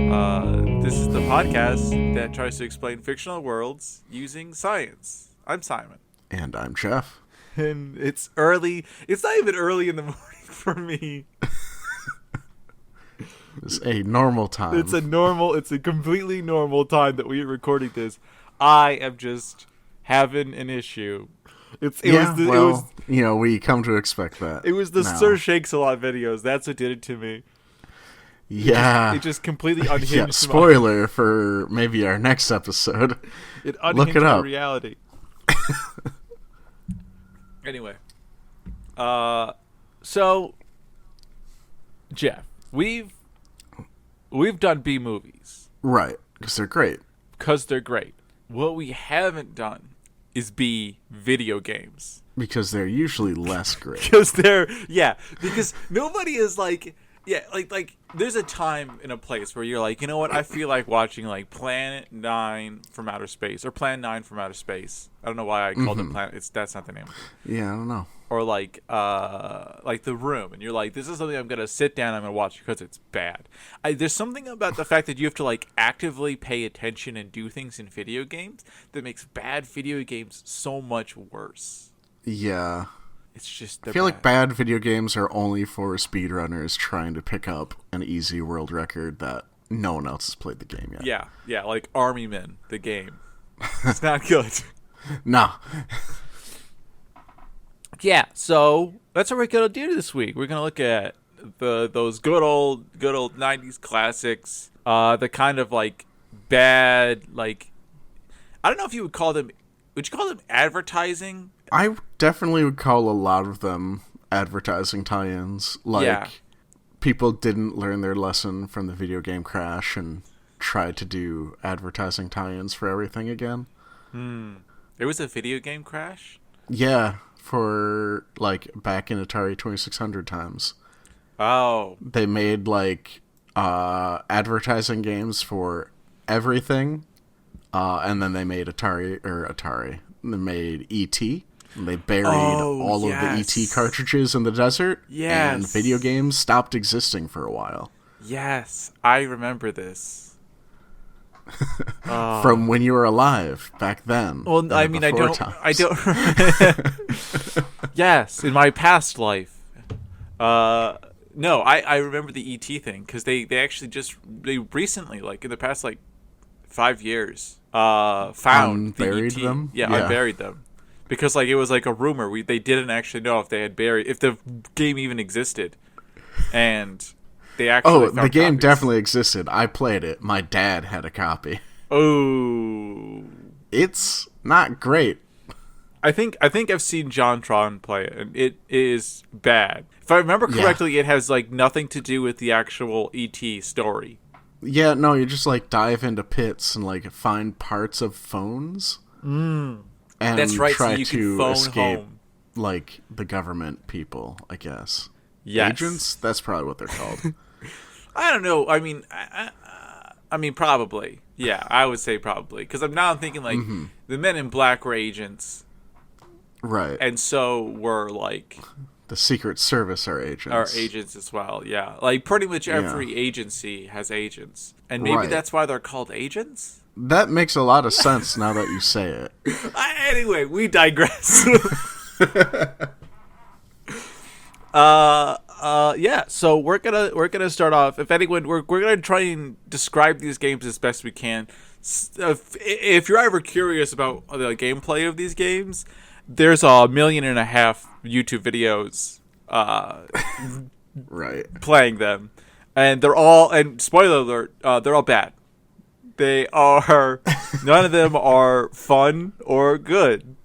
This is the podcast that tries to explain fictional worlds using science. I'm Simon. And I'm Jeff. And it's early. It's not even early in the morning for me. It's a normal time. It's a completely normal time that we are recording this. I am just having an issue. We come to expect that. It was the now. Sir Shakes-a-Lot videos. That's what did it to me. Yeah. It just completely unhinged. Yeah, spoiler for maybe our next episode. It unhinged Look it up. my reality. Anyway. So, Jeff, we've done B movies. Right, because they're great. What we haven't done is B video games. Because they're usually less great. Because nobody is like there's a time and a place where you're like, you know what, I feel like watching like Planet 9 from Outer Space or Plan 9 from Outer Space. I don't know why I called it Planet. That's not the name. Yeah, I don't know. Or like The Room, and you're like, this is something I'm gonna sit down and I'm gonna watch because it's bad. There's something about the fact that you have to like actively pay attention and do things in video games that makes bad video games so much worse. Yeah. It's just I feel like bad video games are only for speedrunners trying to pick up an easy world record that no one else has played the game yet. Yeah, like Army Men, the game. It's not good. No. Yeah, so that's what we're gonna do this week. We're gonna look at those good old 90s classics. The kind of like bad, like, I don't know if you would call them. Would you call them advertising? I definitely would call a lot of them advertising tie-ins. People didn't learn their lesson from the video game crash and tried to do advertising tie-ins for everything again. There was a video game crash? Yeah, for like back in Atari 2600 times. Oh. They made like advertising games for everything, and then they made Atari. They made E.T. And they buried all of the E.T. cartridges in the desert. Yes. And video games stopped existing for a while. Yes, I remember this. From when you were alive back then. Well, I mean, I don't. Yes, in my past life. No, I remember the E.T. thing because they actually they recently, like in the past like 5 years, found buried the E.T. them. Yeah, I buried them because like it was like a rumor. They didn't actually know if the game even existed, and they actually found the game copies. definitely existed. I played it. My dad had a copy. Oh, it's not great. I think I've seen JonTron play it, and it is bad. If I remember correctly, It has like nothing to do with the actual E.T. story. Yeah, no, you just like dive into pits and like find parts of phones. And And that's right, try so you to can phone escape home. like the government people, I guess. Yes. Agents? That's probably what they're called. I don't know. I mean, probably. Yeah, I would say probably because I'm thinking like the Men in Black were agents, Right. and so were like The Secret Service are agents. our agents as well. Yeah, like pretty much every agency has agents, and maybe Right. that's why they're called agents. That makes a lot of sense now that you say it. Anyway, we digress. Yeah. So we're gonna start off. If anyone, we're gonna try and describe these games as best we can. If you're ever curious about the gameplay of these games, there's 1.5 million YouTube videos, Right. playing them, and they're all. And spoiler alert, they're all bad. They are. None of them are fun or good.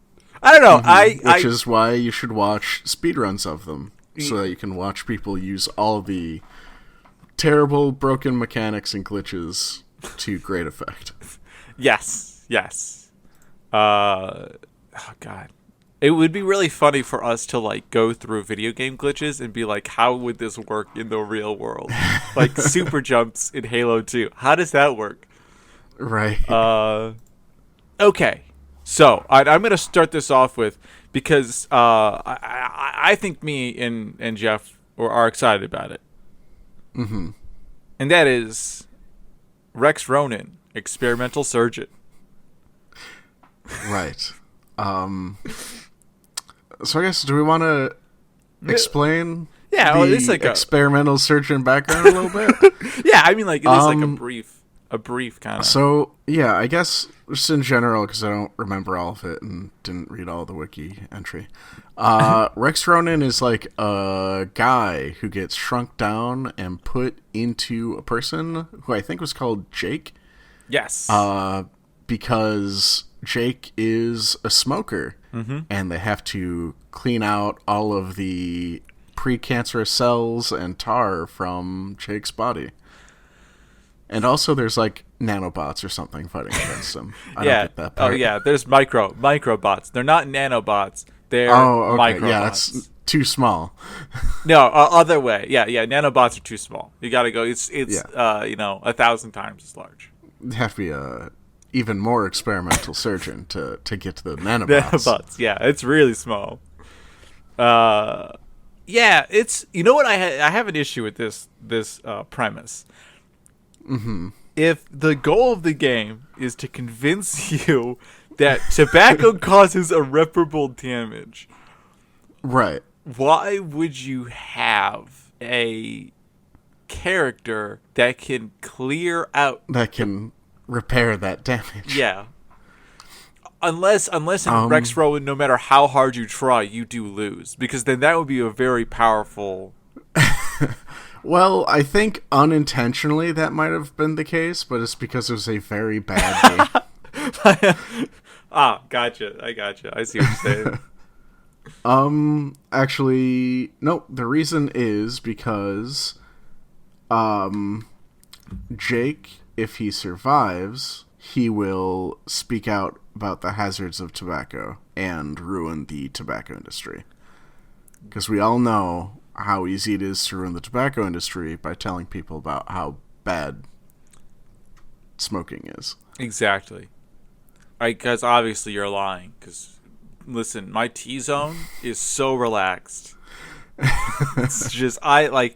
I don't know. Which is why you should watch speedruns of them, so that you can watch people use all the terrible broken mechanics and glitches to great effect. Yes. Oh God. It would be really funny for us to like go through video game glitches and be like, how would this work in the real world? Like super jumps in Halo 2. How does that work? Right. Okay. So I'm going to start this off with, because I think me and Jeff are excited about it. Mm-hmm. And that is Rex Ronan, experimental surgeon. Right. So I guess, do we want to explain it's the like experimental surgeon background a little bit? yeah, I mean, like, it is like a brief kind of. So, yeah, I guess just in general, because I don't remember all of it and didn't read all the wiki entry. Rex Ronan is like a guy who gets shrunk down and put into a person who I think was called Jake. Yes. Because Jake is a smoker, and they have to clean out all of the precancerous cells and tar from Jake's body. And also there's like nanobots or something fighting against him. I don't get that part. Oh, yeah, there's microbots. They're not nanobots. They're okay. microbots. Yeah, that's too small. No, other way. Yeah, nanobots are too small. You got to go. It's 1,000 times as large. You have to be a even more experimental surgeon to get to the nanobots. Nanobots, yeah, it's really small. Yeah, it's, you know what, I have an issue with this premise. Mm-hmm. If the goal of the game is to convince you that tobacco causes irreparable damage, right? Why would you have a character that can clear out, that can repair that damage? Yeah. Unless in Rex Ronan, no matter how hard you try, you do lose, because then that would be a very powerful. Well, I think unintentionally that might have been the case, but it's because it was a very bad game. Gotcha. I gotcha. I see what you're saying. Actually, no. The reason is because, Jake, if he survives, he will speak out about the hazards of tobacco and ruin the tobacco industry. Because we all know how easy it is to ruin the tobacco industry by telling people about how bad smoking is. Exactly. Because obviously you're lying. Because, listen, my T-zone is so relaxed. It's just, my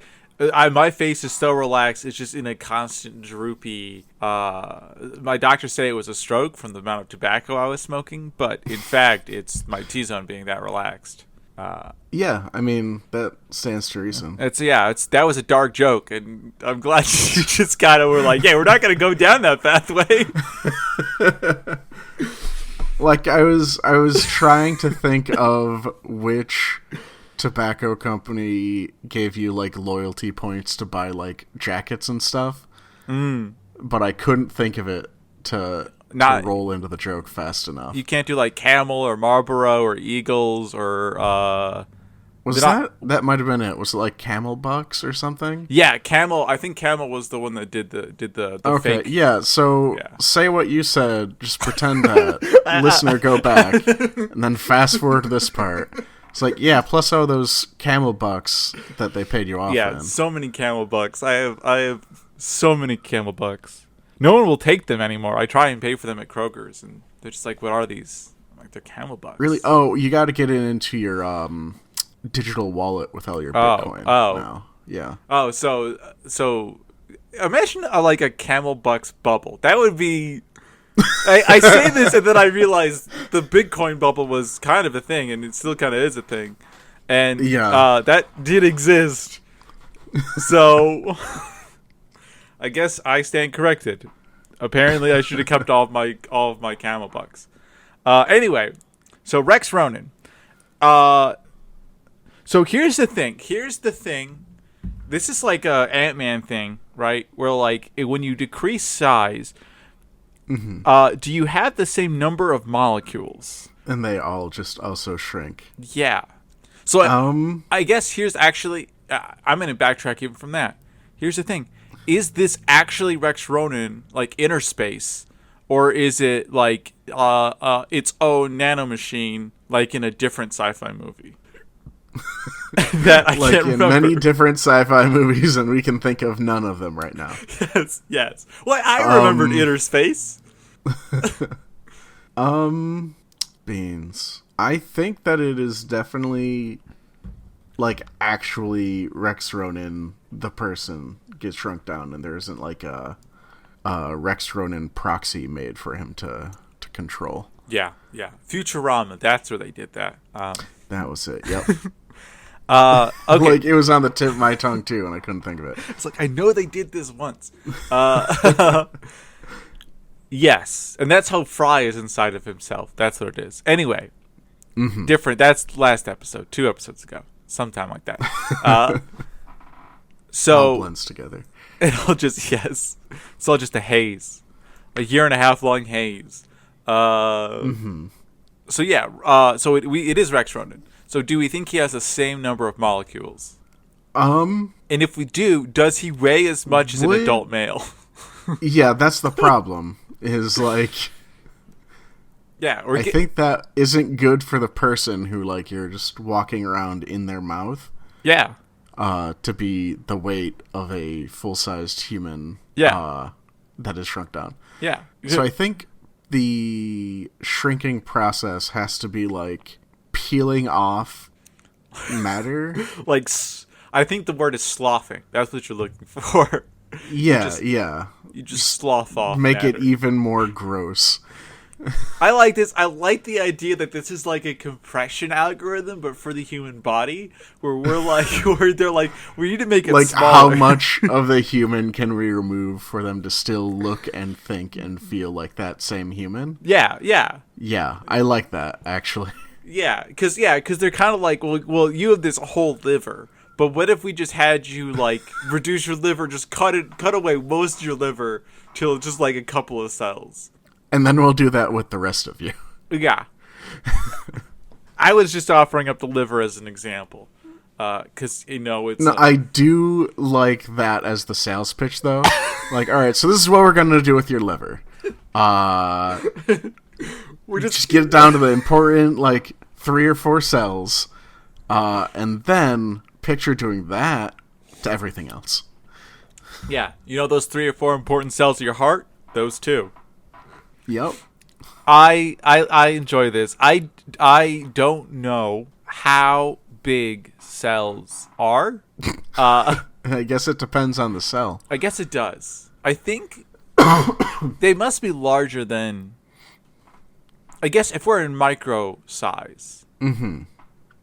face is so relaxed, it's just in a constant droopy. My doctor said it was a stroke from the amount of tobacco I was smoking, but in fact, it's my T-zone being that relaxed. Yeah, I mean, that stands to reason. That was a dark joke, and I'm glad you just kind of were like, yeah, we're not going to go down that pathway. Like, I was trying to think of which tobacco company gave you like loyalty points to buy like jackets and stuff, but I couldn't think of it to roll into the joke fast enough. You can't do like Camel or Marlboro or Eagles or that might have been it. Was it like Camel Bucks or something? Yeah, Camel. I think Camel was the one that did the okay, fake. Yeah, so say what you said, just pretend that. Listener, go back and then fast forward to this part. It's like, yeah, plus all those Camel Bucks that they paid you off in. So many Camel Bucks. I have so many Camel Bucks. No one will take them anymore. I try and pay for them at Kroger's, and they're just like, what are these? I'm like, they're Camel Bucks. Really? Oh, you got to get it into your digital wallet with all your Bitcoin. Now. Yeah. Oh, so imagine like a Camel Bucks bubble. That would be... I say this and then I realize the Bitcoin bubble was kind of a thing, and it still kind of is a thing. And that did exist. So... I guess I stand corrected. Apparently, I should have kept all of my Camel Bucks. Anyway, so Rex Ronan. So here's the thing. This is like a Ant-Man thing, right? Where like when you decrease size, do you have the same number of molecules? And they all just also shrink. Yeah. So I guess here's actually I'm going to backtrack even from that. Here's the thing. Is this actually Rex Ronan, like Inner Space, or is it like its own nanomachine, like in a different sci-fi movie? That I like can't in remember. Many different sci-fi movies, and we can think of none of them right now. Yes. Well, I remembered Inner Space. Beans. I think that it is definitely like actually Rex Ronan, the person, gets shrunk down, and there isn't like a Rex Ronan proxy made for him to control. Yeah. Futurama, that's where they did that. That was it. Yep. Okay. Like, it was on the tip of my tongue too, and I couldn't think of it. It's like, I know they did this once. Yes, and that's how Fry is inside of himself. That's what it is. Anyway, different. That's last episode, 2 episodes ago, sometime like that. So All blends together. it's all just a haze, a 1.5 year long haze. So yeah, so it is Rex Ronan. So do we think he has the same number of molecules? And if we do, does he weigh as much as an adult male? Yeah, that's the problem. Is like, yeah, I think that isn't good for the person who, like, you're just walking around in their mouth. Yeah. To be the weight of a full-sized human. Yeah. That is shrunk down. Yeah. So I think the shrinking process has to be like peeling off matter. Like, I think the word is sloughing. That's what you're looking for. Yeah, You just slough off. Make matter. it even more gross. I like this. I like the idea that this is like a compression algorithm, but for the human body, where we're like, where they're like, we need to make it like smaller. How much of the human can we remove for them to still look and think and feel like that same human? Yeah. Yeah, I like that, actually. Yeah, because they're kind of like, well, you have this whole liver, but what if we just had you like reduce your liver, just cut away most of your liver till just like a couple of cells. And then we'll do that with the rest of you. Yeah. I was just offering up the liver as an example. Because, it's... No, I do like that as the sales pitch, though. Like, all right, so this is what we're going to do with your liver. We're just get it down to the important, like, 3 or 4 cells. And then picture doing that to everything else. Yeah. Those 3 or 4 important cells of your heart? Those 2. Yep. I enjoy this. I don't know how big cells are. I guess it depends on the cell. I guess it does. I think they must be larger than... I guess if we're in micro size,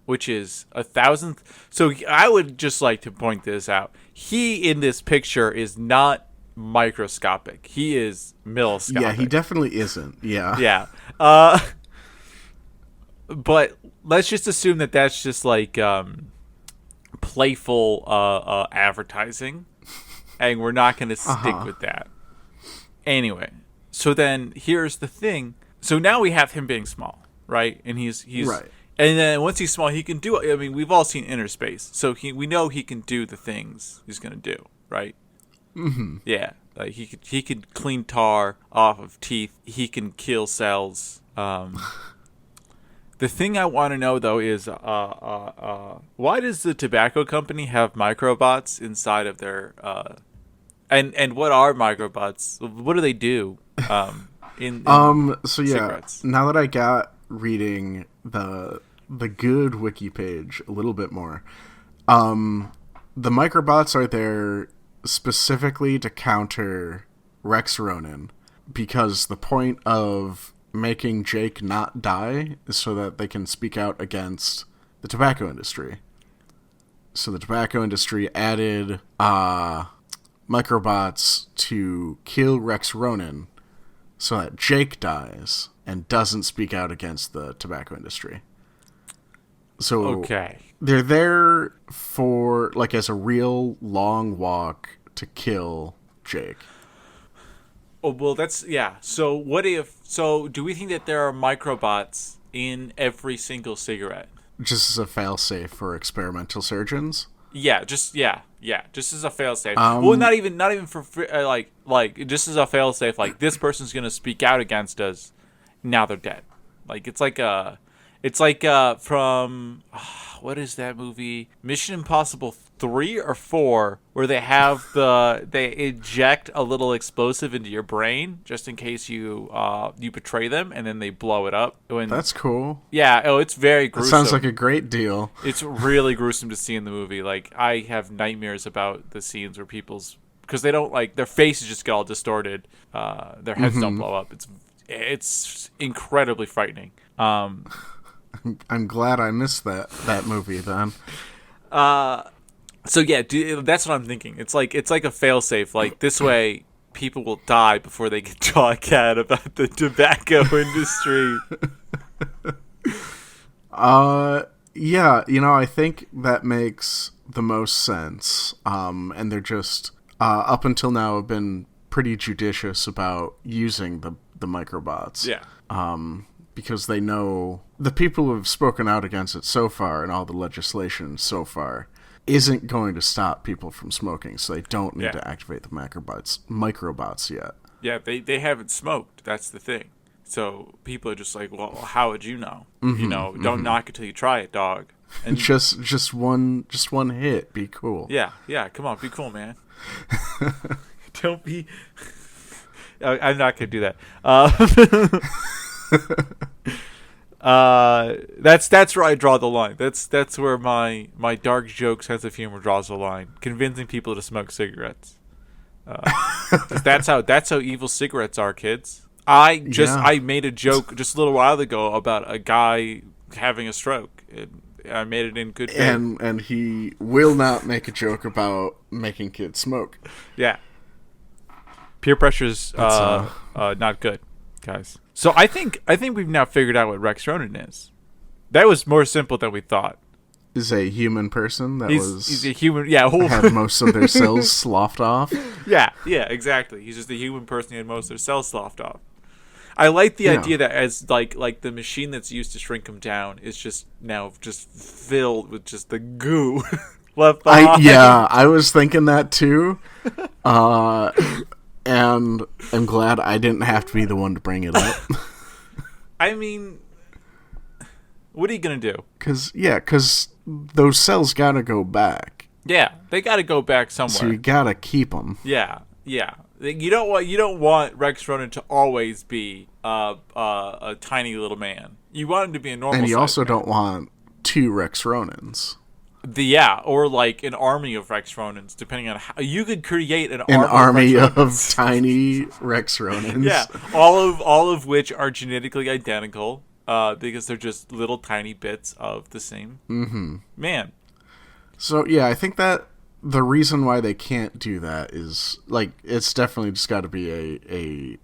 which is 1,000th. So I would just like to point this out. He in this picture is not microscopic. He is milloscopic. Yeah, he definitely isn't. Yeah. Yeah. But let's just assume that that's just like playful advertising, and we're not going to stick with that. Anyway, so then here's the thing. So now we have him being small, right? And he's right. And then once he's small, he can do. I mean, we've all seen Inner Space, so we know he can do the things he's going to do, right? Mm-hmm. Yeah, like he could clean tar off of teeth. He can kill cells. The thing I want to know though is why does the tobacco company have microbots inside of their and what are microbots? What do they do? In so yeah, cigarettes? Now that I got reading the good wiki page a little bit more, the microbots are there specifically to counter Rex Ronan, because the point of making Jake not die is so that they can speak out against the tobacco industry. So the tobacco industry added microbots to kill Rex Ronan so that Jake dies and doesn't speak out against the tobacco industry. So okay. They're there for, like, as a real long walk to kill Jake. Oh, well, that's, yeah. So do we think that there are microbots in every single cigarette? Just as a failsafe for experimental surgeons? Yeah, just as a failsafe. Well, not even for like just as a failsafe. Like, this person's gonna speak out against us. Now they're dead. Like, it's like from what is that movie? Mission Impossible 3 or 4, where they eject a little explosive into your brain just in case you betray them, and then they blow it up. That's cool. Yeah. Oh, it's very gruesome. That sounds like a great deal. It's really gruesome to see in the movie. Like, I have nightmares about the scenes where people's because they don't like their faces just get all distorted. Their heads don't blow up. It's incredibly frightening. I'm glad I missed that movie then. So yeah, that's what I'm thinking. It's like a failsafe. Like this way, people will die before they can talk at about the tobacco industry. Yeah, I think that makes the most sense. And they're just up until now have been pretty judicious about using the microbots. Yeah. Because they know the people who have spoken out against it so far and all the legislation so far isn't going to stop people from smoking, so they don't need to activate the microbots yet. Yeah, they haven't smoked. That's the thing. So people are just like, well, how would you know? Don't knock it till you try it, dog. And just one hit, be cool. Yeah, come on, be cool, man. Don't be. I'm not gonna do that. That's where I draw the line. That's where my dark joke sense of humor draws the line. Convincing people to smoke cigarettes. 'Cause that's how evil cigarettes are, kids. I made a joke just a little while ago about a guy having a stroke. I made it in good faith. And he will not make a joke about making kids smoke. Yeah. Peer pressure's not good, guys. So I think we've now figured out what Rex Ronan is. That was more simple than we thought. Is a human person he's a human. Yeah, had most of their cells sloughed off. Yeah, exactly. He's just a human person who had most of their cells sloughed off. I like the idea that as like the machine that's used to shrink him down is just now just filled with just the goo left behind. I was thinking that too. And I'm glad I didn't have to be the one to bring it up. I mean, what are you going to do? Because those cells got to go back. Yeah, they got to go back somewhere. So you got to keep them. Yeah. You don't want Rex Ronan to always be a tiny little man. You want him to be a normal. And you also man. don't want two Rex Ronans. Or like an army of Rex Ronans, depending on how you could create an army of tiny Rex Ronans. Yeah, all of which are genetically identical, because they're just little tiny bits of the same man. So yeah, I think that the reason why they can't do that is like it's definitely just got to be a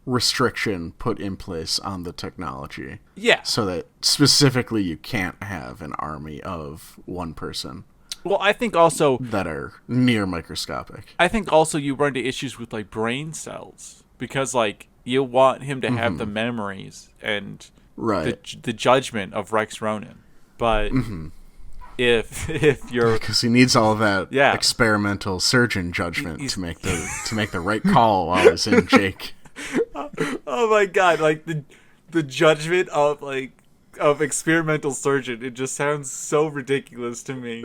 restriction put in place on the technology. Yeah. So that specifically you can't have an army of one person. Well, I think also that are near microscopic. I think also you run into issues with like brain cells because like you want him to have the memories and the judgment of Rex Ronan. But if you're because he needs all of that experimental surgeon judgment to make the right call while he's in Jake. Oh my god, like the judgment of experimental surgeon, it just sounds so ridiculous to me.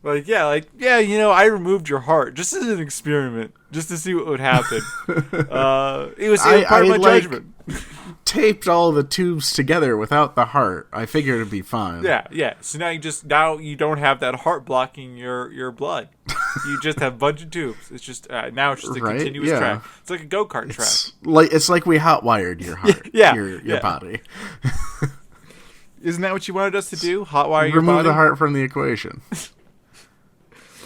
I removed your heart just as an experiment, just to see what would happen. It was part of my judgment. Taped all the tubes together without the heart. I figured it'd be fine. Yeah. So now you don't have that heart blocking your blood. You just have a bunch of tubes. It's just now it's just a continuous track. It's like a go-kart track. It's like we hotwired your heart. your body. Isn't that what you wanted us to do? Hotwire your body? Remove the heart from the equation.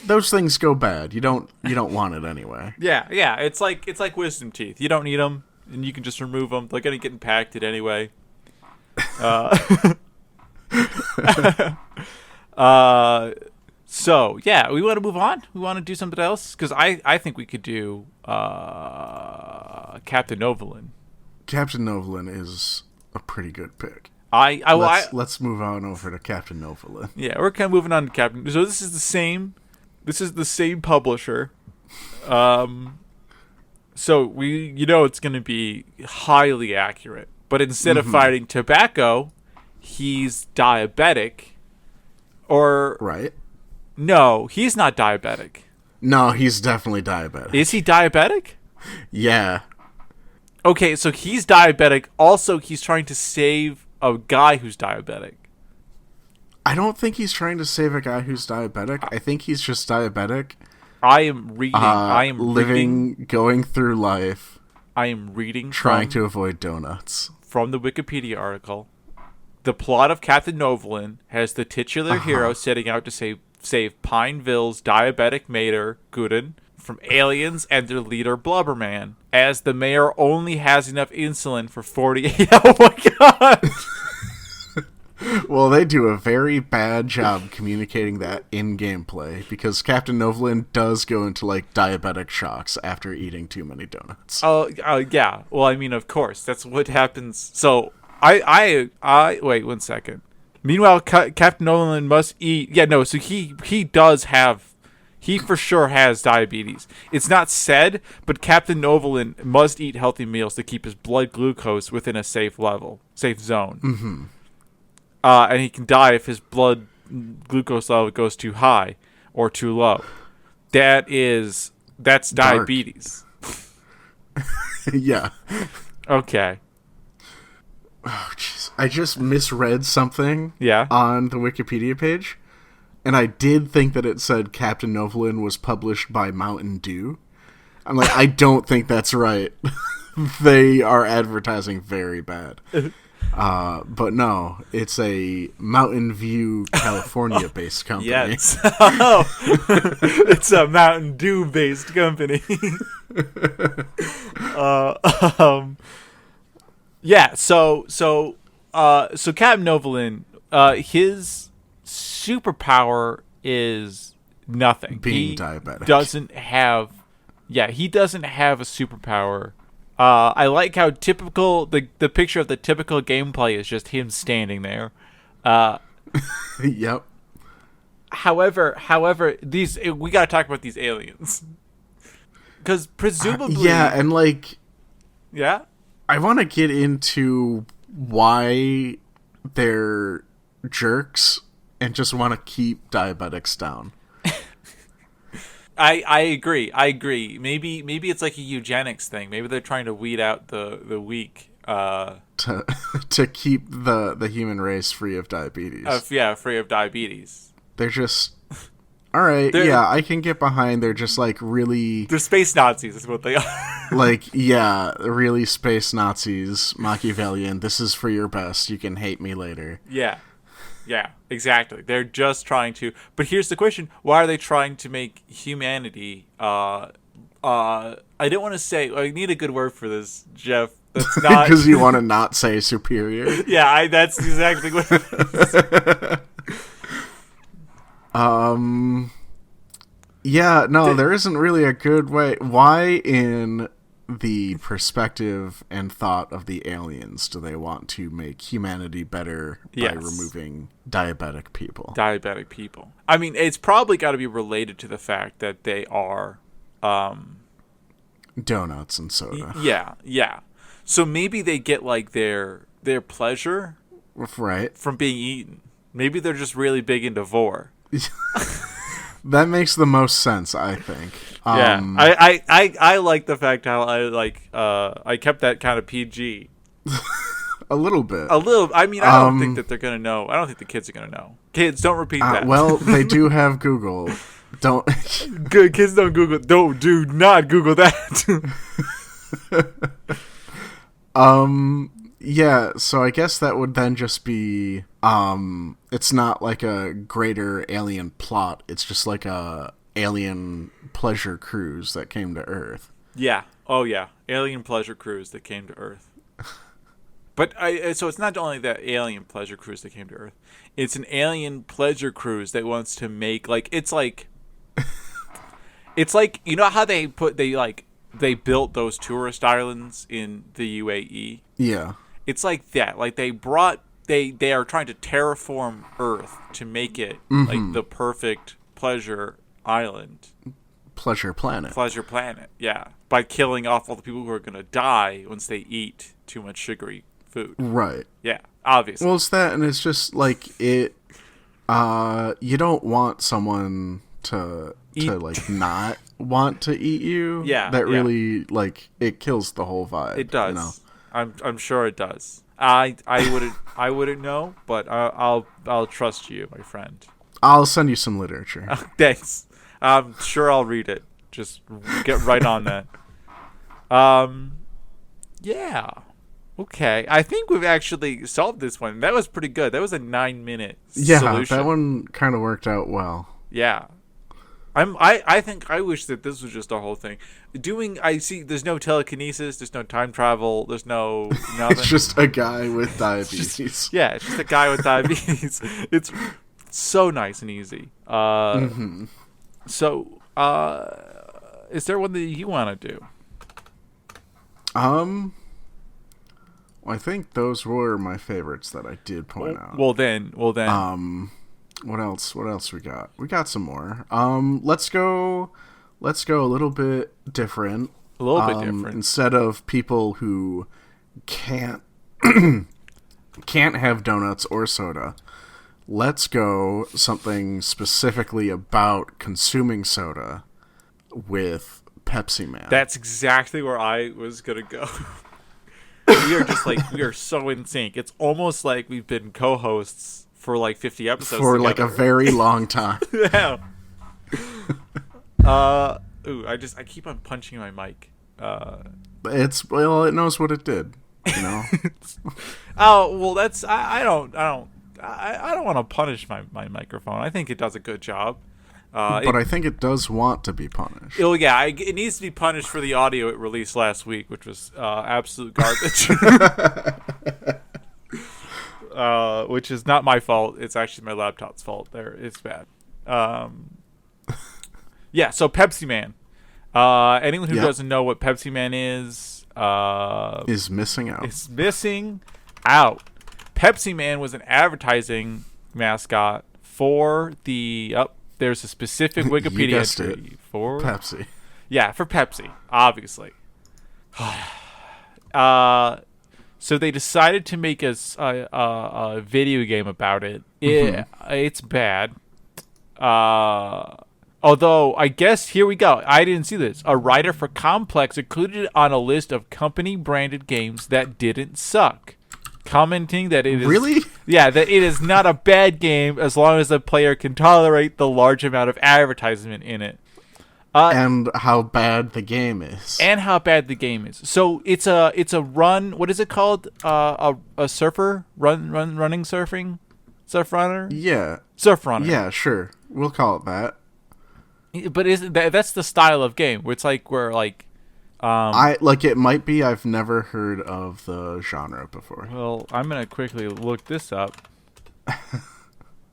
Those things go bad. You don't want it anyway. Yeah. It's like wisdom teeth. You don't need them, and you can just remove them. They're gonna get impacted anyway. So yeah, we want to move on. We want to do something else because I think we could do Captain Novolin. Captain Novolin is a pretty good pick. Let's move on over to Captain Novolin. Yeah, we're kind of moving on to Captain. So this is the same publisher. So it's going to be highly accurate. But instead of fighting tobacco, he's diabetic. Or no, he's not diabetic. No, he's definitely diabetic. Is he diabetic? Yeah. Okay, so he's diabetic. Also, he's trying to save a guy who's diabetic. I don't think he's trying to save a guy who's diabetic. I think he's just diabetic. I am reading. Living, going through life. I am reading. Trying to avoid donuts. From the Wikipedia article. The plot of Captain Novolin has the titular hero setting out to save Pineville's diabetic mayor, Gooden, from aliens and their leader, Blubberman, as the mayor only has enough insulin for 48 hours. Oh my god! Well, they do a very bad job communicating that in gameplay, because Captain Novolin does go into, like, diabetic shocks after eating too many donuts. Yeah. Well, I mean, of course. That's what happens. So, I wait 1 second. Meanwhile, Captain Nolan must eat. Yeah, no. So he does have. He for sure has diabetes. It's not said, but Captain Novolin must eat healthy meals to keep his blood glucose within a safe zone. Mm-hmm. And he can die if his blood glucose level goes too high or too low. That's diabetes. Yeah. Okay. Oh, jeez. I just misread something on the Wikipedia page, and I did think that it said Captain Novolin was published by Mountain Dew. I'm like, I don't think that's right. They are advertising very bad. But no, it's a Mountain View, California-based company. Yes. It's a Mountain Dew-based company. Yeah, so Captain Novolin, his superpower is nothing. Being diabetic. He doesn't have a superpower. I like how typical the picture of the typical gameplay is just him standing there. Yep. However, we gotta talk about these aliens, because presumably, and like, yeah. I want to get into why they're jerks and just want to keep diabetics down. I agree. Maybe it's like a eugenics thing. Maybe they're trying to weed out the weak. To keep the human race free of diabetes. Free of diabetes. They're just... Alright, I can get behind. They're just, like, really... They're space Nazis is what they are. Like, yeah, really space Nazis, Machiavellian. This is for your best. You can hate me later. Yeah, exactly. They're just trying to... But here's the question. Why are they trying to make humanity... I don't want to say... I need a good word for this, Jeff. That's not... Because you want to not say superior? Yeah, that's exactly what it is. Yeah, no, there isn't really a good way. Why, in the perspective and thought of the aliens, do they want to make humanity better by removing diabetic people? I mean, it's probably got to be related to the fact that they are... donuts and soda. Yeah. So maybe they get, like, their pleasure from being eaten. Maybe they're just really big into vor. That makes the most sense, I think. I like the fact how I kept that kind of PG. A little bit. I mean, I don't think that they're gonna know. I don't think the kids are gonna know. Kids, don't repeat that. Well, they do have Google. Don't. Good kids don't Google. Do not Google that. Yeah, so I guess that would then just be, it's not like a greater alien plot, it's just like a alien pleasure cruise that came to Earth. Yeah. Oh, yeah. Alien pleasure cruise that came to Earth. But so it's not only that alien pleasure cruise that came to Earth, it's an alien pleasure cruise that wants to make, like, it's like, you know how they built those tourist islands in the UAE? Yeah. It's like that. Like they are trying to terraform Earth to make it like the perfect pleasure island. Pleasure planet. Yeah. By killing off all the people who are going to die once they eat too much sugary food. Right. Yeah, obviously. Well, it's that, and it's just like it, you don't want someone to like not want to eat you. Yeah. That really, like, it kills the whole vibe. It does. You know? I'm sure it does. I wouldn't know, but I'll trust you, my friend. I'll send you some literature. Thanks. I'm sure I'll read it. Just get right on that. Yeah. Okay. I think we've actually solved this one. That was pretty good. That was a 9-minute solution. That one kind of worked out well. Yeah. I think I wish that this was just our whole thing. I see there's no telekinesis, there's no time travel, there's no nothing. It's just a guy with diabetes. It's just a guy with diabetes. It's so nice and easy. So, is there one that you want to do? Well, I think those were my favorites that I did point out. Well then. What else we got? We got some more. Let's go a little bit different. A little bit different. Instead of people who can't have donuts or soda, let's go something specifically about consuming soda with Pepsi Man. That's exactly where I was gonna go. We are so in sync. It's almost like we've been co-hosts for like 50 episodes for together. Like a very long time. Yeah. I keep on punching my mic. It knows what it did, you know. Oh well, that's I don't want to punish my microphone. I think it does a good job. But I think it does want to be punished. Oh yeah, it needs to be punished for the audio it released last week, which was absolute garbage. Which is not my fault. It's actually my laptop's fault. It's bad. Yeah. So Pepsi Man. Anyone who doesn't know what Pepsi Man is missing out. It's missing out. Pepsi Man was an advertising mascot for the. There's a specific Wikipedia entry for Pepsi. Yeah, for Pepsi, obviously. So they decided to make a video game about it. It's bad. Although, I guess, here we go. I didn't see this. A writer for Complex included it on a list of company-branded games that didn't suck, commenting that it is... Really? Yeah, that it is not a bad game as long as the player can tolerate the large amount of advertisement in it. And how bad the game is. So it's a run. What is it called? A surfer running surfing, surf runner. Yeah, surf runner. Yeah, sure. We'll call it that. But isn't that's the style of game where it's like it might be. I've never heard of the genre before. Well, I'm gonna quickly look this up.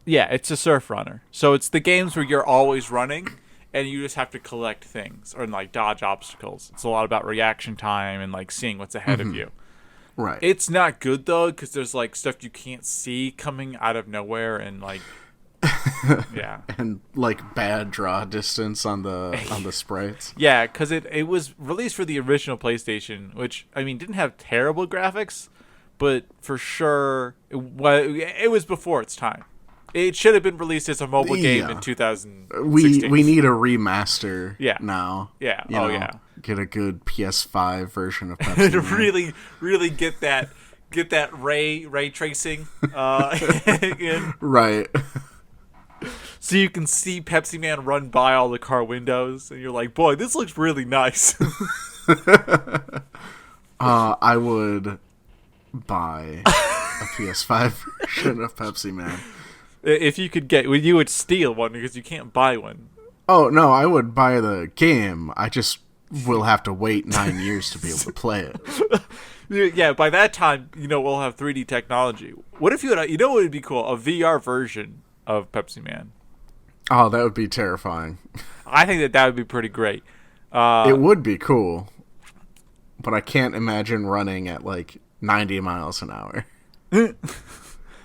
Yeah, it's a surf runner. So it's the games where you're always running. And you just have to collect things or like dodge obstacles. It's a lot about reaction time and like seeing what's ahead of you. Right. It's not good though because there's like stuff you can't see coming out of nowhere and like yeah. And like bad draw distance on the sprites. Yeah, because it was released for the original PlayStation, which I mean didn't have terrible graphics, but for sure it was before its time. It should have been released as a mobile game in 2016. We need a remaster now. Yeah. Yeah. Get a good PS5 version of Pepsi to Man. really get that ray tracing in. Right. So you can see Pepsi Man run by all the car windows and you're like, "Boy, this looks really nice." I would buy a PS5 version of Pepsi Man. If you could you would steal one because you can't buy one. Oh, no, I would buy the game. I just will have to wait 9 years to be able to play it. Yeah, by that time, we'll have 3D technology. What if what would be cool? A VR version of Pepsi Man. Oh, that would be terrifying. I think that would be pretty great. It would be cool, but I can't imagine running at like 90 miles an hour.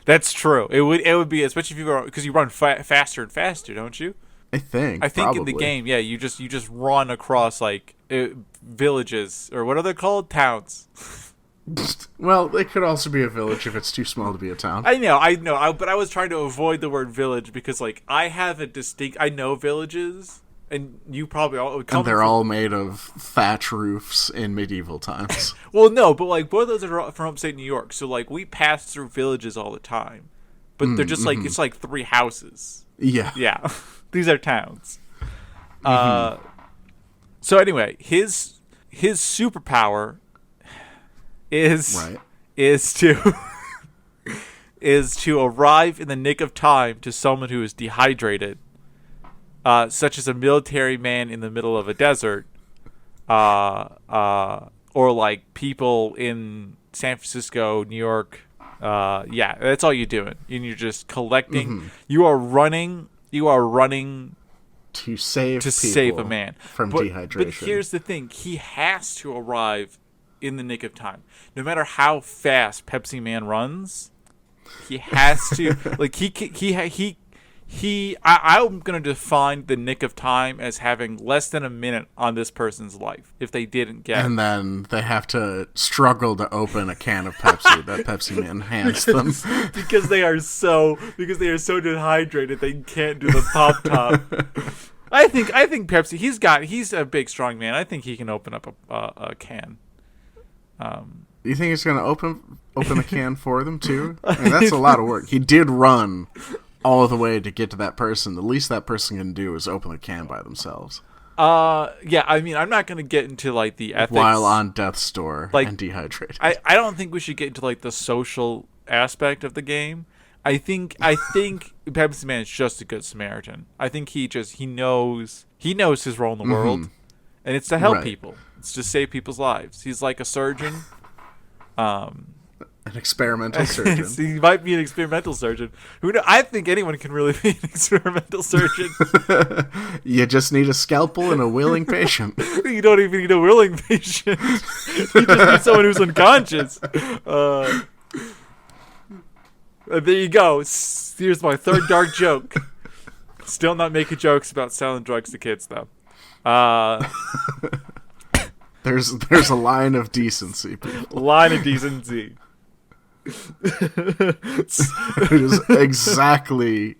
That's true. It would be, especially if because you run faster and faster, don't you? I think probably. In the game, yeah, you just run across like villages or what are they called? Towns. Well, it could also be a village if it's too small to be a town. I know. But I was trying to avoid the word village because like I know villages, and you probably all And they're all made of thatch roofs in medieval times. Well, no, but like both of those are from upstate New York, so like we pass through villages all the time, but they're just like it's like 3 houses. Yeah, these are towns. So anyway, his superpower is to is to arrive in the nick of time to someone who is dehydrated, such as a military man in the middle of a desert, or like people in San Francisco, New York. Yeah, that's all you're doing, and you're just collecting. You are running to save a man from dehydration. But here's the thing: he has to arrive in the nick of time. No matter how fast Pepsi Man runs, he has to. Like I'm gonna define the nick of time as having less than a minute on this person's life if they didn't get. And then they have to struggle to open a can of Pepsi that Pepsi Man hands them because they are so dehydrated they can't do the pop top. I think Pepsi. He's a big strong man. I think he can open up a can. You think he's gonna open a can for them too? I mean, that's a lot of work. He did run all the way to get to that person. The least that person can do is open a can by themselves. Yeah, I mean, I'm not going to get into like the ethics while on death's door and dehydrated. I don't think we should get into like the social aspect of the game. I think Pepsi Man is just a good Samaritan. I think he knows his role in the world, and it's to help people. It's to save people's lives. He's like a surgeon. An experimental surgeon. He might be an experimental surgeon. Who knows? I think anyone can really be an experimental surgeon. You just need a scalpel and a willing patient. You don't even need a willing patient. You just need someone who's unconscious. There you go. Here's my third dark joke. Still not making jokes about selling drugs to kids, though. There's a line of decency, people. Line of decency. It is exactly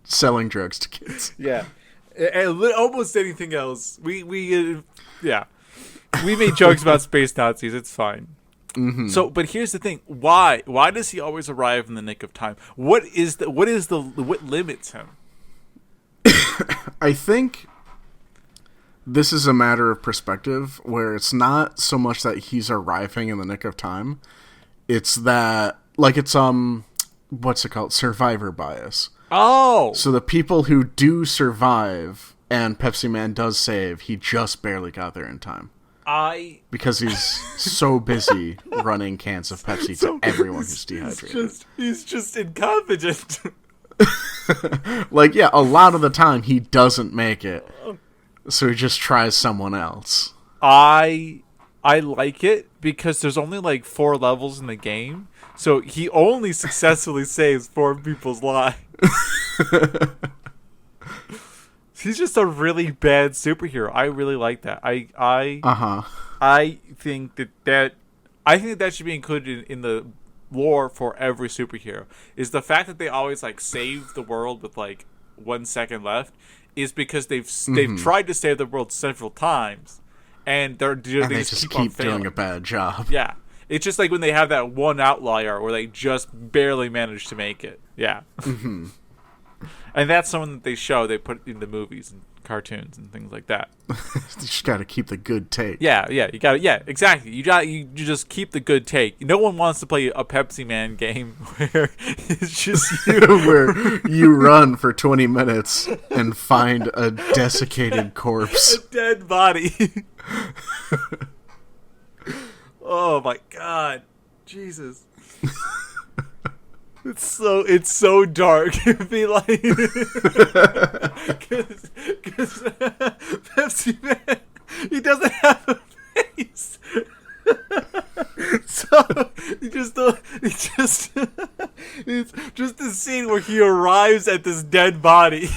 selling drugs to kids. Yeah, and almost anything else. We made jokes about space Nazis. It's fine. So, but here's the thing: why does he always arrive in the nick of time? What limits him? I think this is a matter of perspective, where it's not so much that he's arriving in the nick of time. It's that, like, it's, what's it called? Survivor bias. Oh! So the people who do survive, and Pepsi Man does save, he just barely got there in time. Because he's so busy running cans of Pepsi to everyone who's dehydrated. He's just incompetent. Like, yeah, a lot of the time he doesn't make it. So he just tries someone else. I like it because there's only like 4 levels in the game, so he only successfully saves 4 people's lives. He's just a really bad superhero. I really like that. I think that should be included in the lore for every superhero. Is the fact that they always like save the world with like 1 second left is because they've tried to save the world several times. And they just keep doing a bad job. Yeah. It's just like when they have that one outlier where they just barely manage to make it. Yeah. And that's someone that they put in the movies and cartoons and things like that. You just got to keep the good take. Yeah, you got it. Yeah, exactly. You just keep the good take. No one wants to play a Pepsi Man game where it's just you. Where you run for 20 minutes and find a desiccated corpse. A dead body. Oh my God. Jesus. It's so dark. It'd be like, because Pepsi Man, he doesn't have a face. So it's just the scene where he arrives at this dead body.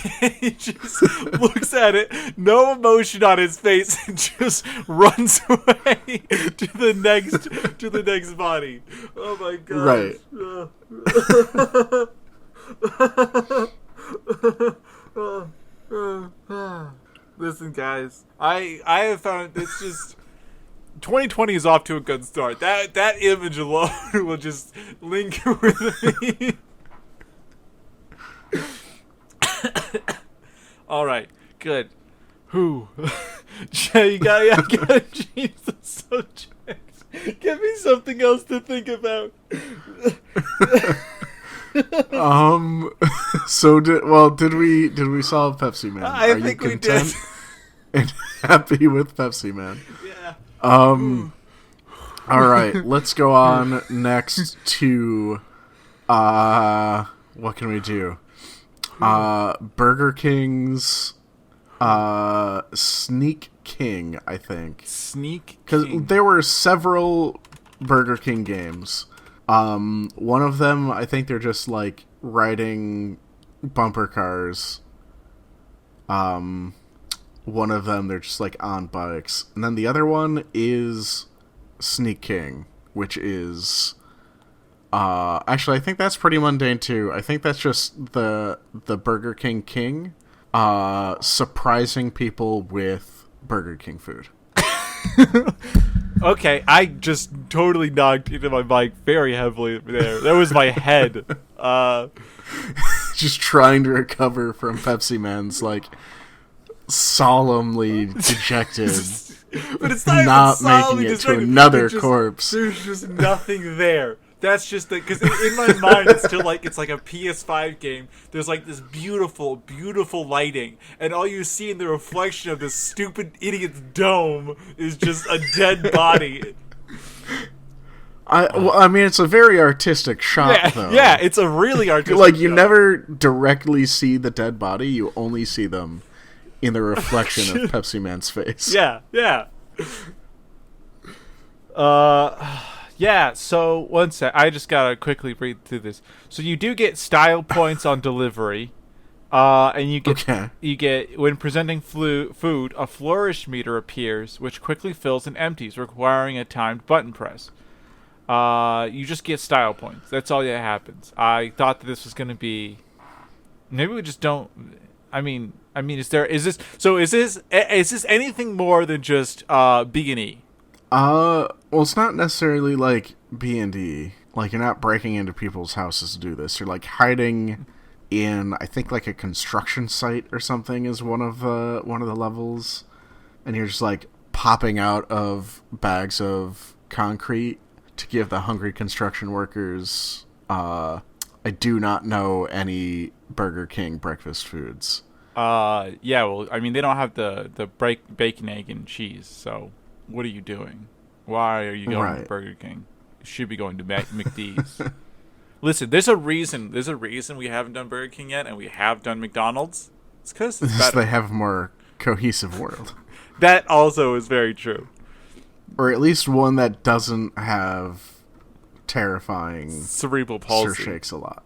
He just looks at it, no emotion on his face, and just runs away to the next body. Oh my God! Right. Listen, guys, I have found it's just 2020 is off to a good start. That image alone will just linger with me. All right, good. Who? Jay, you gotta change the subject. Give me something else to think about. So did we solve Pepsi Man? I think we did. And happy with Pepsi Man? Yeah. All right, let's go on next to what can we do? Burger King's Sneak King, I think. Sneak Because King. there were several Burger King games. One of them, I think they're just like riding bumper cars. One of them, they're just like on bikes. And then the other one is Sneak King, which is... actually, I think that's pretty mundane too. I think that's just the Burger King surprising people with Burger King food. Okay, I just totally knocked into my mic very heavily there. That was my head. Just trying to recover from Pepsi Man's like solemnly dejected, but it's not not even making it to another corpse. There's just nothing there. That's just because in my mind it's still like it's like a PS5 game. There's like this beautiful, beautiful lighting, and all you see in the reflection of this stupid idiot's dome is just a dead body. I mean, it's a very artistic shot, though. Yeah, it's a really artistic. Like you shot. never directly see the dead body; you only see them in the reflection of Pepsi Man's face. Yeah. Yeah, so one sec. I just gotta quickly read through this. So you do get style points on delivery, and you get when presenting food, a flourish meter appears, which quickly fills and empties, requiring a timed button press. You just get style points. That's all that happens. I thought that this was gonna be. Maybe we just don't. I mean, is this anything more than just B&E? Well, it's not necessarily like B&D. Like, you're not breaking into people's houses to do this. You're like hiding in, I think, like a construction site or something is one of the levels, and you're just like popping out of bags of concrete to give the hungry construction workers. I do not know any Burger King breakfast foods. Yeah. Well, I mean, they don't have the bacon, egg, and cheese. So, what are you doing? Why are you going to Burger King? You should be going to McD's. Listen, there's a reason we haven't done Burger King yet, and we have done McDonald's. It's because it's better. They have a more cohesive world. That also is very true. Or at least one that doesn't have terrifying cerebral palsy. Sir shakes a lot.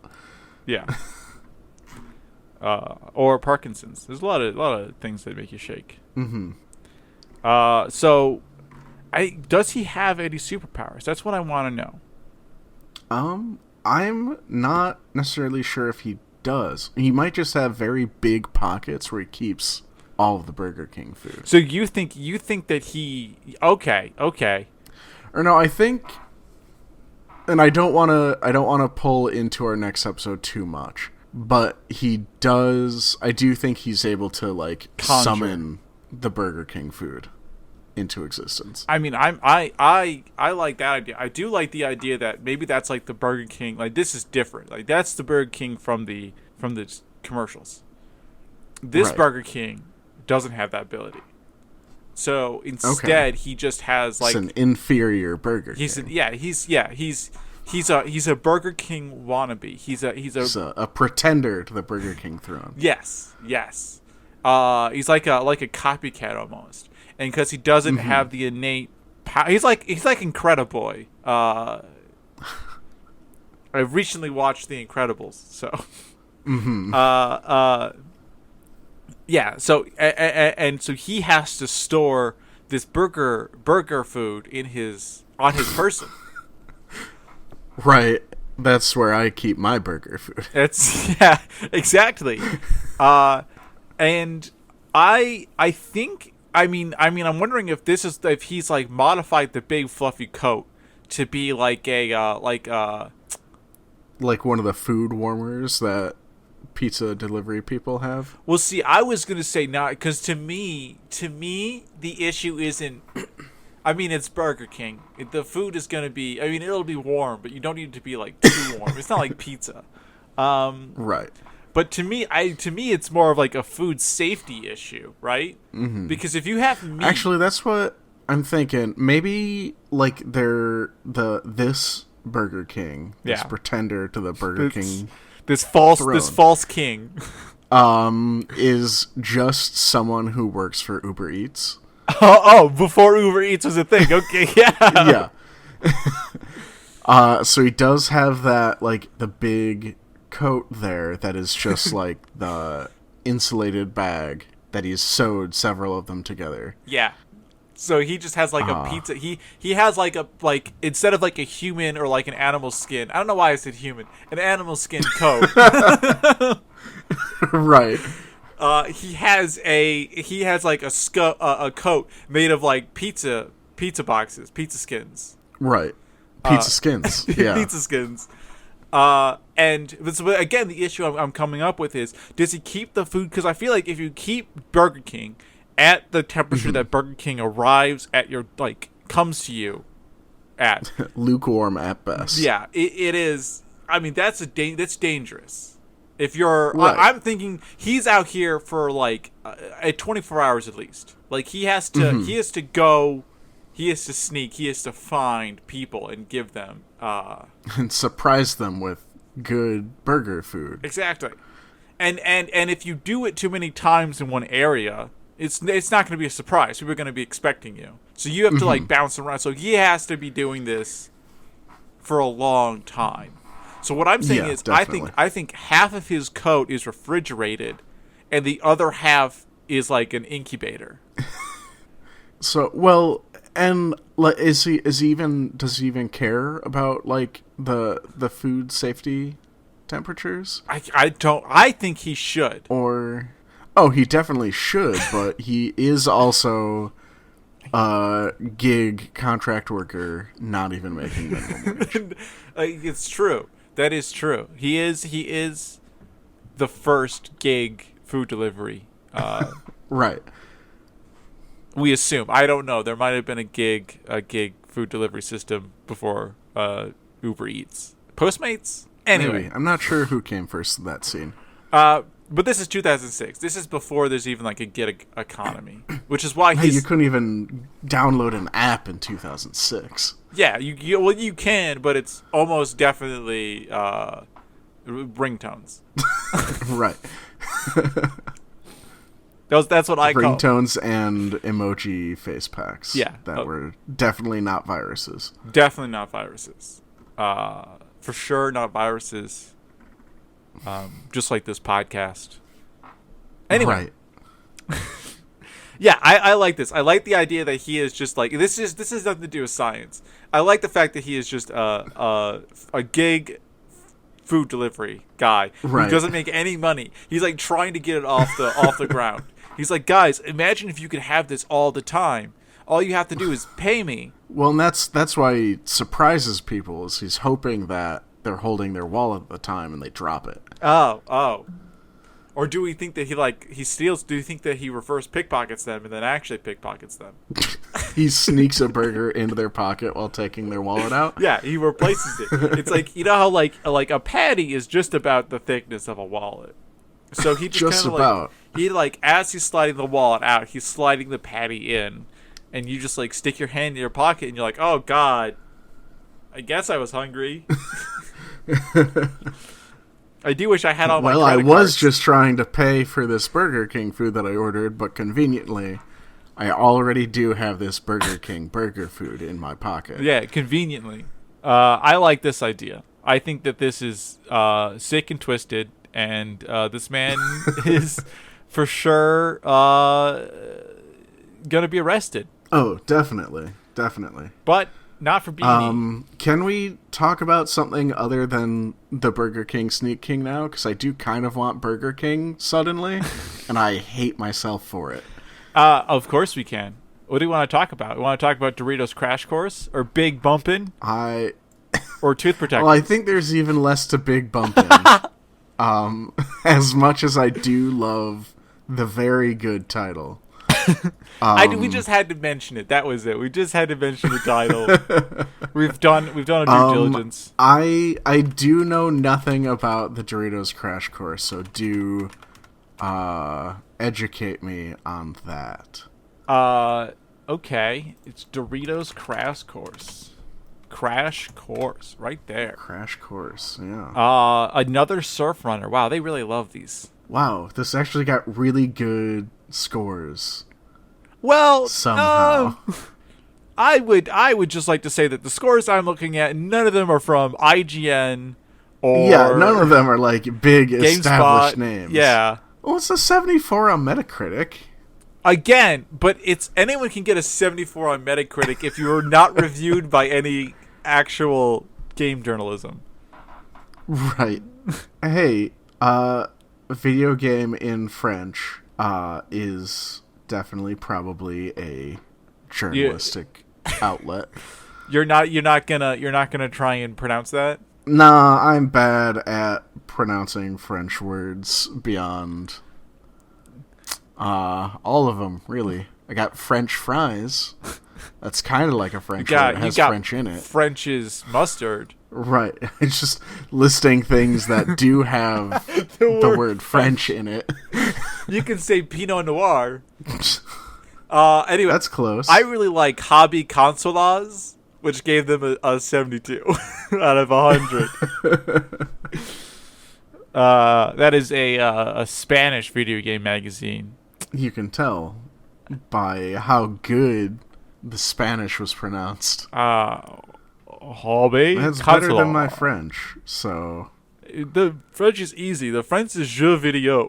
Yeah. Or Parkinson's. There's a lot of things that make you shake. Mm-hmm. So, does he have any superpowers? That's what I want to know. I'm not necessarily sure if he does. He might just have very big pockets where he keeps all of the Burger King food. So you think that he? Okay. Or no, I think, and I don't want to pull into our next episode too much, but he does. I do think he's able to like summon the Burger King food into existence. I mean, I like that idea. I do like the idea that maybe that's like the Burger King. Like, this is different. Like, that's the Burger King from the commercials. This Burger King doesn't have that ability. So instead, he just has like it's an inferior Burger King. He's a Burger King wannabe. He's a pretender to the Burger King throne. Yes. He's like a copycat almost. And because he doesn't have the innate power, he's like Incrediboy. I recently watched The Incredibles, so yeah. So and so he has to store this burger food on his person. Right. That's where I keep my burger food. Exactly. And I think I'm wondering if if he's like modified the big fluffy coat to be like like one of the food warmers that pizza delivery people have. Well, see, I was gonna say not, because to me, the issue isn't. I mean, it's Burger King. The food is gonna be. I mean, it'll be warm, but you don't need it to be like too warm. It's not like pizza. Right. But to me, it's more of like a food safety issue, right? Mm-hmm. Because if you have meat, actually, that's what I'm thinking. Maybe like this Burger King, this pretender to the Burger King. This false king is just someone who works for Uber Eats. Before Uber Eats was a thing. Okay, yeah. So he does have that, like, the big coat there that is just like the insulated bag that he's sewed several of them together. Yeah. So he just has like a pizza. He has like instead of like a human or like an animal skin. I don't know why I said human. An animal skin coat. Right. He has like a coat made of like pizza boxes, pizza skins. Right. Pizza skins. Yeah. Pizza skins. And but again, the issue I'm coming up with is, does he keep the food? Because I feel like if you keep Burger King at the temperature that Burger King arrives at your, like, comes to you at. Lukewarm at best. Yeah, it is. I mean, that's dangerous. If you're, right. I'm thinking he's out here for like 24 hours at least. Like he has to go, he has to sneak, he has to find people and give them and surprise them with good burger food. Exactly. And if you do it too many times in one area, it's not going to be a surprise. People are going to be expecting you. So you have to like bounce around. So he has to be doing this for a long time. So what I'm saying is, definitely. I think half of his coat is refrigerated, and the other half is like an incubator. So, well, and does he even care about like the food safety temperatures? I think he should. Or he definitely should, but he is also a gig contract worker, not even making minimum wage. It's true. That is true. He is the first gig food delivery. Right. We assume. I don't know. There might have been a gig food delivery system before Uber Eats. Postmates? Anyway. Maybe. I'm not sure who came first in that scene. But this is 2006. This is before there's even like a gig economy, which is why you couldn't even download an app in 2006. Yeah, you can, but it's almost definitely ringtones. Right. That's what I call ringtones and emoji face packs. Yeah, that were definitely not viruses. Definitely not viruses. For sure, not viruses. Just like this podcast. Anyway. Right. Yeah, I like this. I like the idea that he is just like this has nothing to do with science. I like the fact that he is just a gig food delivery guy who doesn't make any money. He's like trying to get it off the ground. He's like, guys, imagine if you could have this all the time. All you have to do is pay me. Well, and that's why he surprises people. Is he's hoping that they're holding their wallet at the time and they drop it. Oh. Or do we think that he steals? Do you think that he reverse pickpockets them and then actually pickpockets them? He sneaks a burger into their pocket while taking their wallet out? Yeah, he replaces it. It's like, you know how like a patty is just about the thickness of a wallet. So he just kind of as he's sliding the wallet out, he's sliding the patty in, and you just like stick your hand in your pocket and you're like, oh God, I guess I was hungry. I do wish I had all my credit cards. Well, I was just trying to pay for this Burger King food that I ordered, but conveniently, I already do have this Burger King burger food in my pocket. Yeah, conveniently. I like this idea. I think that this is sick and twisted, and this man is for sure going to be arrested. Oh, definitely. But not for being. Can we talk about something other than the Burger King Sneak King now? Because I do kind of want Burger King suddenly. and I hate myself for it. Of course we can. What do you want to talk about? We want to talk about Doritos Crash Course or Big Bumpin' or Tooth Protectors? Well, I think there's even less to Big Bumpin'. As much as I do love the very good title. We just had to mention it. That was it. We just had to mention the title. We've done a due diligence. I do know nothing about the Doritos Crash Course, so do educate me on that. Okay. It's Doritos Crash Course. Crash Course, right there. Crash Course, yeah. Another Surf Runner. Wow, they really love these. Wow, this actually got really good scores. Well, somehow. I would just like to say that the scores I'm looking at, none of them are from IGN or none of them are like big established names. Yeah. Well, it's a 74 on Metacritic. Again, but anyone can get a 74 on Metacritic if you're not reviewed by any actual game journalism. Right. Hey, a video game in French is definitely probably a journalistic outlet. You're not gonna try and pronounce that? Nah, I'm bad at pronouncing French words beyond all of them, really. I got French fries. That's kind of like a French word. It has French in it. French's mustard. Right. It's just listing things that do have the word French in it. You can say Pinot Noir. Anyway. That's close. I really like Hobby Consolas, which gave them a 72 out of 100. That is a Spanish video game magazine. You can tell by how good the Spanish was pronounced. Hobby. That's better than my French, so... The French is easy. The French is jeu vidéo.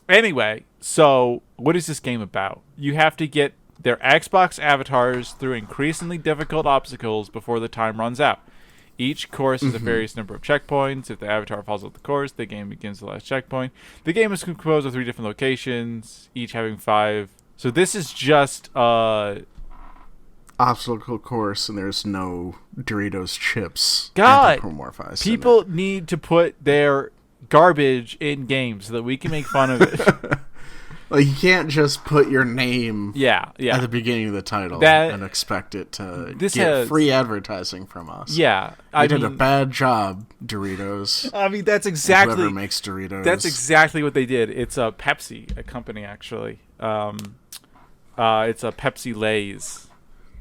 Anyway, so what is this game about? You have to get their Xbox avatars through increasingly difficult obstacles before the time runs out. Each course has a various number of checkpoints. If the avatar falls off the course, the game begins the last checkpoint. The game is composed of 3 different locations, each having 5. So this is just obstacle course, and there's no Doritos chips. God, anthropomorphized people need to put their garbage in games so that we can make fun of it. Like, you can't just put your name at the beginning of the title and expect it to get free advertising from us. Yeah. You did a bad job, Doritos. I mean, that's exactly... Whoever makes Doritos. That's exactly what they did. It's a Pepsi, a company, actually. It's a Pepsi Lay's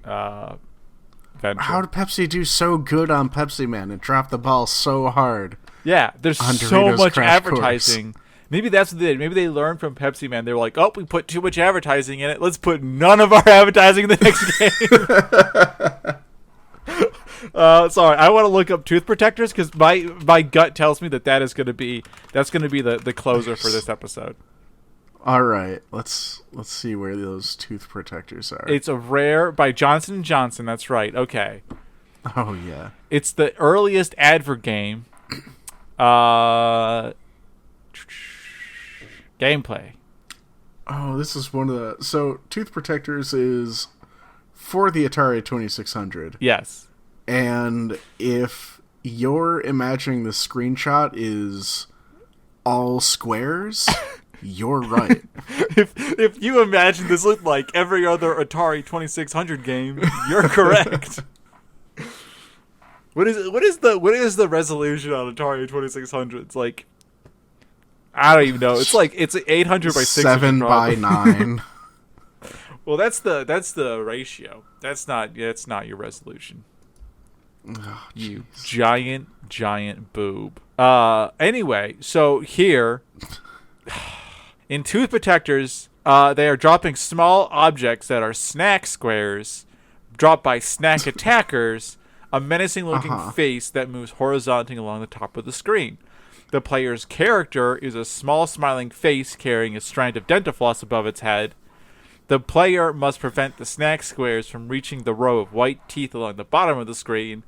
venture. How did Pepsi do so good on Pepsi Man and drop the ball so hard? Yeah, there's so much advertising. Course. Maybe that's what they did. Maybe they learned from Pepsi Man. They were like, oh, we put too much advertising in it. Let's put none of our advertising in the next game. Sorry, I want to look up tooth protectors because my gut tells me that's going to be the closer for this episode. All right, let's see where those tooth protectors are. It's a rare by Johnson & Johnson. That's right. Okay. Oh yeah. It's the earliest advert game. Gameplay. Oh, this is one of the... So, Tooth Protectors is for the Atari 2600. Yes. And if you're imagining the screenshot is all squares, you're right. If you imagine this looked like every other Atari 2600 game, you're correct. What is the resolution on Atari 2600? It's like... I don't even know. It's 800 by 600. 7 by 9. Well, that's the ratio. That's not your resolution. Oh, you giant boob. Anyway, so here in Tooth Protectors, they are dropping small objects that are snack squares, dropped by snack attackers, a menacing-looking face that moves horizontally along the top of the screen. The player's character is a small smiling face carrying a strand of dentifloss above its head. The player must prevent the snack squares from reaching the row of white teeth along the bottom of the screen.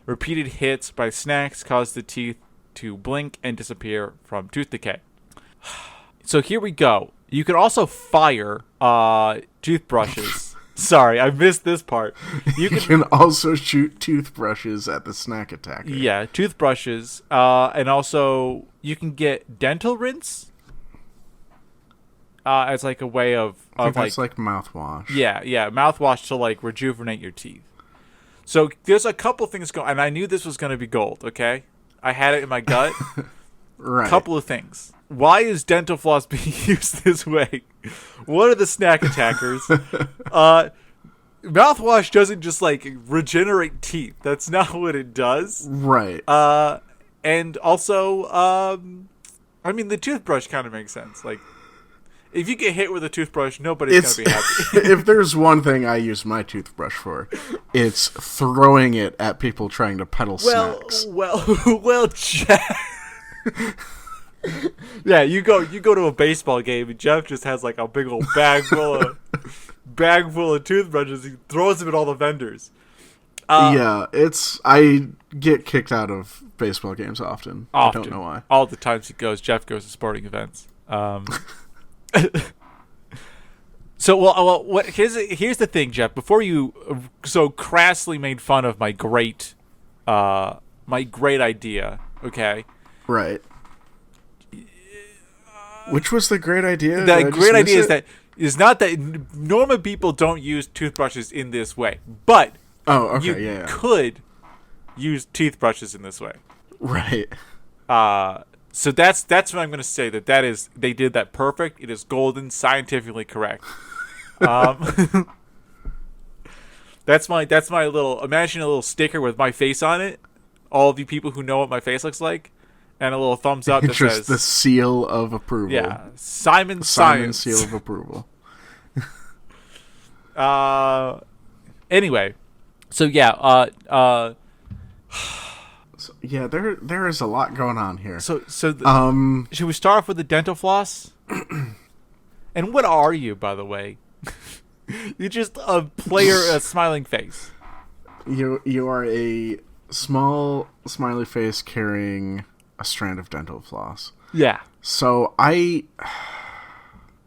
Repeated hits by snacks cause the teeth to blink and disappear from tooth decay. So here we go. You can also fire toothbrushes. Sorry, I missed this part. You can also shoot toothbrushes at the snack attacker. Yeah, toothbrushes. And also, you can get dental rinse as like a way of I think it's like mouthwash. Yeah, mouthwash to like rejuvenate your teeth. So there's a couple things going, and I knew this was going to be gold. Okay, I had it in my gut. Right. Couple of things. Why is dental floss being used this way? What are the snack attackers? Mouthwash doesn't just like regenerate teeth. That's not what it does. Right. And also, I mean, the toothbrush kind of makes sense. Like, if you get hit with a toothbrush, nobody's gonna be happy. If there's one thing I use my toothbrush for, it's throwing it at people trying to peddle snacks. Well, Jeff. Yeah, you go to a baseball game and Jeff just has like a big old bag full of toothbrushes. He throws them at all the vendors. Yeah, I get kicked out of baseball games often. I don't know why. All the times Jeff goes to sporting events. So here's the thing, Jeff. Before you so crassly made fun of my great idea, okay? Right. Which was the great idea? The great idea is not that normal people don't use toothbrushes in this way, but you could use toothbrushes in this way. Right. So that's what I'm going to say. That is they did that perfect. It is golden, scientifically correct. That's my little. Imagine a little sticker with my face on it. All of you people who know what my face looks like, and a little thumbs up that just says the seal of approval. Yeah, Simon Science seal of approval. Anyway, so yeah. So, yeah, there is a lot going on here. So should we start off with the dental floss? And what are you, by the way? You're just a smiling face. You are a small smiley face carrying a strand of dental floss. Yeah. So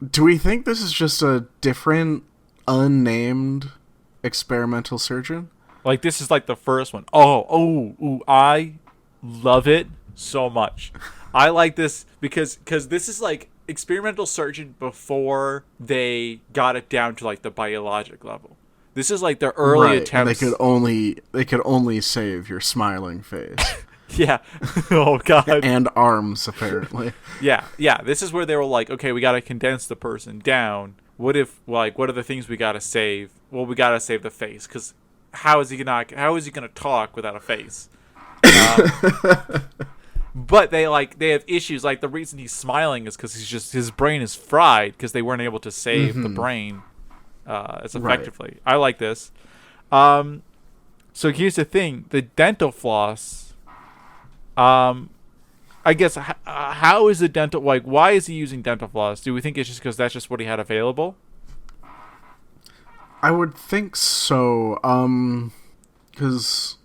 do we think this is just a different unnamed experimental surgeon? Like, this is like the first one. Oh, I love it so much. I like this because this is like experimental surgeon before they got it down to like the biologic level. This is like their early attempts. They could only save your smiling face. Yeah. Oh God. And arms, apparently. Yeah. This is where they were like, okay, we got to condense the person down. What are the things we got to save? Well, we got to save the face, because how is he gonna talk without a face? But they have issues. Like, the reason he's smiling is because his brain is fried because they weren't able to save the brain as effectively. Right. I like this. So here's the thing: the dental floss. I guess how is the dental why is he using dental floss? Do we think it's just because that's just what he had available? I would think so. Because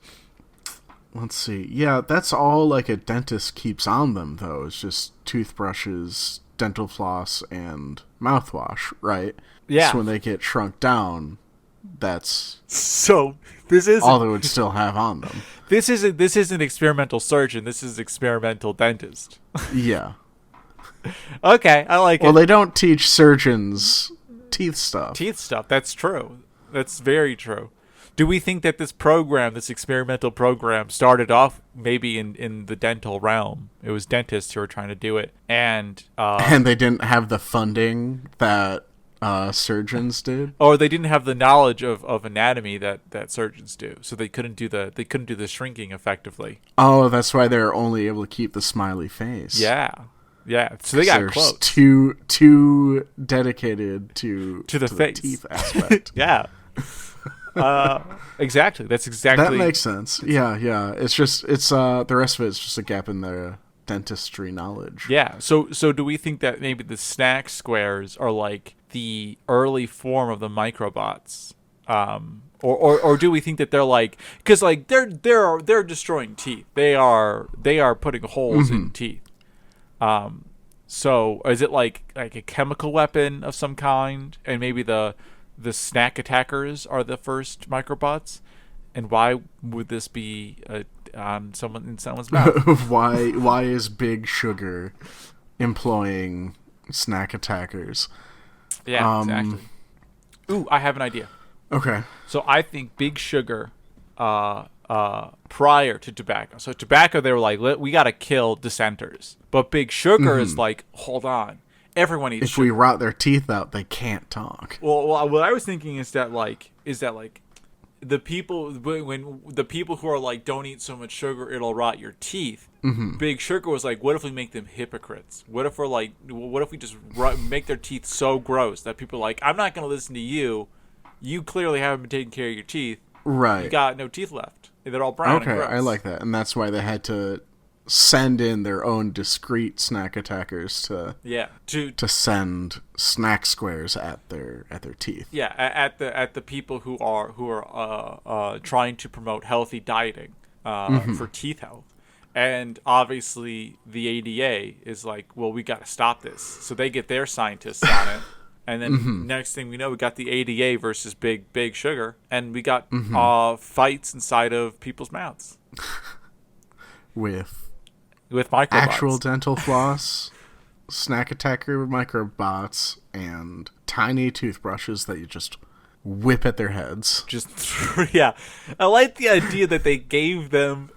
let's see. Yeah, that's all like a dentist keeps on them, though. It's just toothbrushes, dental floss, and mouthwash, right? Yeah. So when they get shrunk down, that's this is all they would still have on them. This isn't experimental surgeon. This is experimental dentist. Yeah. Okay, I like it. Well, they don't teach surgeons teeth stuff. That's true. That's very true. Do we think that this experimental program, started off maybe in the dental realm? It was dentists who were trying to do it, and they didn't have the funding that surgeons did, or they didn't have the knowledge of anatomy that surgeons do, so they couldn't do the shrinking effectively. Oh, that's why they're only able to keep the smiley face. Yeah. So they got close. Too dedicated to the face. Teeth aspect. Yeah. Exactly. That's exactly. That makes sense. Yeah. It's the rest of it is just a gap in the dentistry knowledge. Yeah. So do we think that maybe the snack squares are like the early form of the microbots? Or do we think that they're like, because like they're destroying teeth. They are putting holes in teeth. So is it like a chemical weapon of some kind, and maybe the snack attackers are the first microbots? And why would this be on someone's mouth? Why is Big Sugar employing snack attackers? Yeah, exactly. Ooh, I have an idea. Okay. So I think Big Sugar, prior to tobacco. So tobacco, they were like, we got to kill dissenters. But Big Sugar is like, hold on, everyone eats. If sugar. we rot their teeth out, they can't talk. Well, what I was thinking is that the people when the people who are like, don't eat so much sugar, it'll rot your teeth. Big Sugar was like, what if we make them hypocrites? What if we just make their teeth so gross that people are like, I'm not going to listen to you. You clearly haven't been taking care of your teeth. Right. You got no teeth left. They're all brown. Okay, and gross. I like that, and that's why they had to send in their own discreet snack attackers to send snack squares at their teeth. Yeah, at the people who are trying to promote healthy dieting for teeth health. And obviously the ADA is like, well, we got to stop this. So they get their scientists on it. And then next thing we know, we got the ADA versus Big Sugar, and we got fights inside of people's mouths with microbots. Actual dental floss, snack attacker microbots, and tiny toothbrushes that you just whip at their heads. Just yeah, I like the idea that they gave them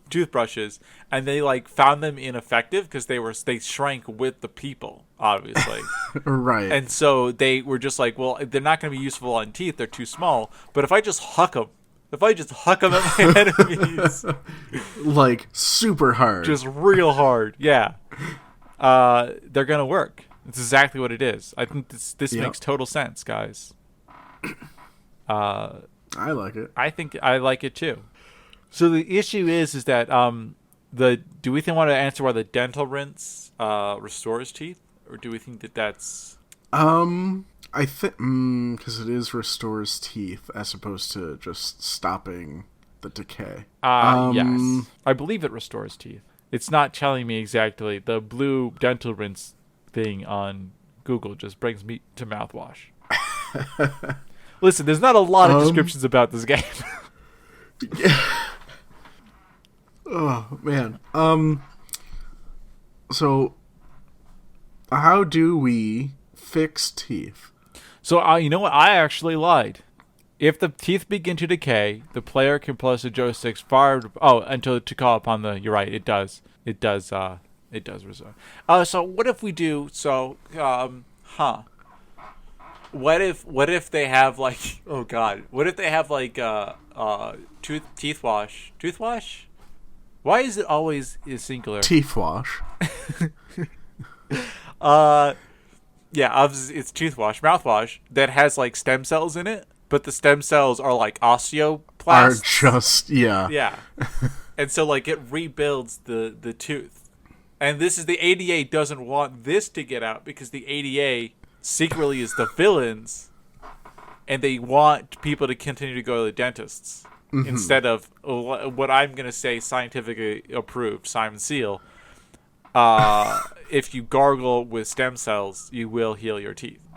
toothbrushes, and they like found them ineffective because they shrank with the people, obviously. Right. And so they were just like, well, they're not going to be useful on teeth; they're too small. But if I just huck them at my enemies, like super hard, just real hard, yeah, they're gonna work. It's exactly what it is. I think this makes total sense, guys. I like it. I think I like it too. So the issue is that do we want to answer why the dental rinse restores teeth, or do we think that that's I think because it is restores teeth as opposed to just stopping the decay. Yes, I believe it restores teeth. It's not telling me exactly. The blue dental rinse thing on Google just brings me to mouthwash. Listen, there's not a lot of descriptions about this game. Oh man. So how do we fix teeth? So you know what? I actually lied. If the teeth begin to decay, the player can press the joystick forward. Until to call upon the. You're right. It does. It does resume. So what if we do? What if they have like? Oh God. What if they have like teeth wash? Tooth wash? Why is it always singular? Teeth wash. It's tooth wash, mouthwash that has like stem cells in it, but the stem cells are like osteoplasts. Yeah. And so like it rebuilds the tooth. And this is the ADA doesn't want this to get out because the ADA secretly is the villains, and they want people to continue to go to the dentists instead of what I'm going to say scientifically approved, Simon Seal. If you gargle with stem cells, you will heal your teeth.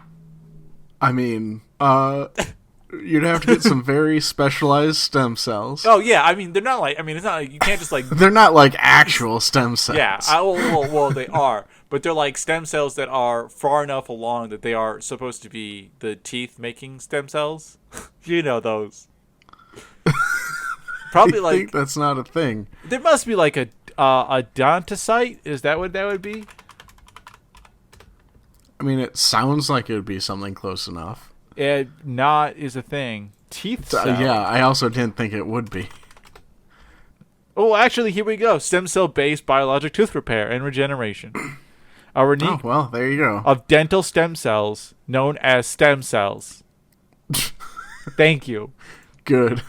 I mean, you'd have to get some very specialized stem cells. Oh yeah, I mean they're not like. I mean it's not like you can't just like. They're not like actual stem cells. Yeah, well they are, but they're like stem cells that are far enough along that they are supposed to be the teeth making stem cells. You know those. Probably I like. think that's not a thing. There must be like a odontocyte. Is that what that would be? I mean, it sounds like it would be something close enough. Not is a thing. Teeth cell. Yeah, I also didn't think it would be. Oh, actually, here we go. Stem cell-based biologic tooth repair and regeneration. Oh, well, there you go. Of dental stem cells known as stem cells. Thank you. Good.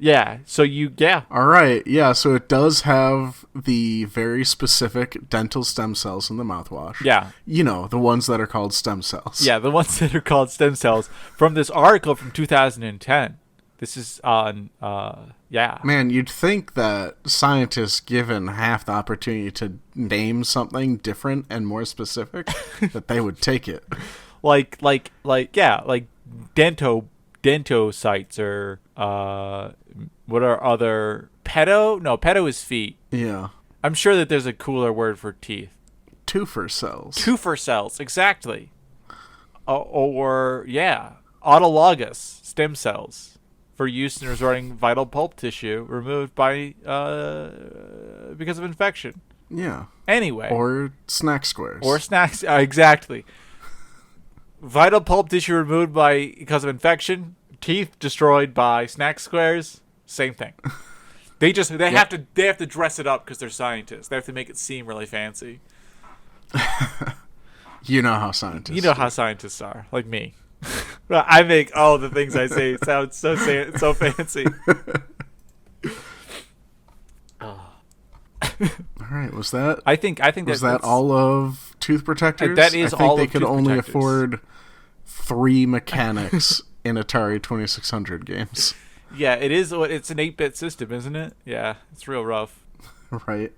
Yeah. So yeah. All right. Yeah. So it does have the very specific dental stem cells in the mouthwash. Yeah. You know, the ones that are called stem cells. Yeah, the ones that are called stem cells from this article from 2010. This is on, yeah. Man, you'd think that scientists, given half the opportunity to name something different and more specific, that they would take it. Like dentocytes or, what are other, pedo? No, pedo is feet. Yeah. I'm sure that there's a cooler word for teeth. Twofer cells. Twofer cells, exactly. Or, yeah, autologous stem cells. For use in restoring vital pulp tissue removed by because of infection. Yeah. Anyway. Or snack squares. Or snacks. Exactly. Vital pulp tissue removed because of infection. Teeth destroyed by snack squares. Same thing. They have to dress it up because they're scientists. They have to make it seem really fancy. You know how scientists are, like me. I make all the things I say sound so fancy. All right, was that? I think that all of tooth protectors? That is all of they could tooth only protectors. afford 3 mechanics in Atari 2600 games. Yeah, it is. It's an 8-bit system, isn't it? Yeah, it's real rough. Right.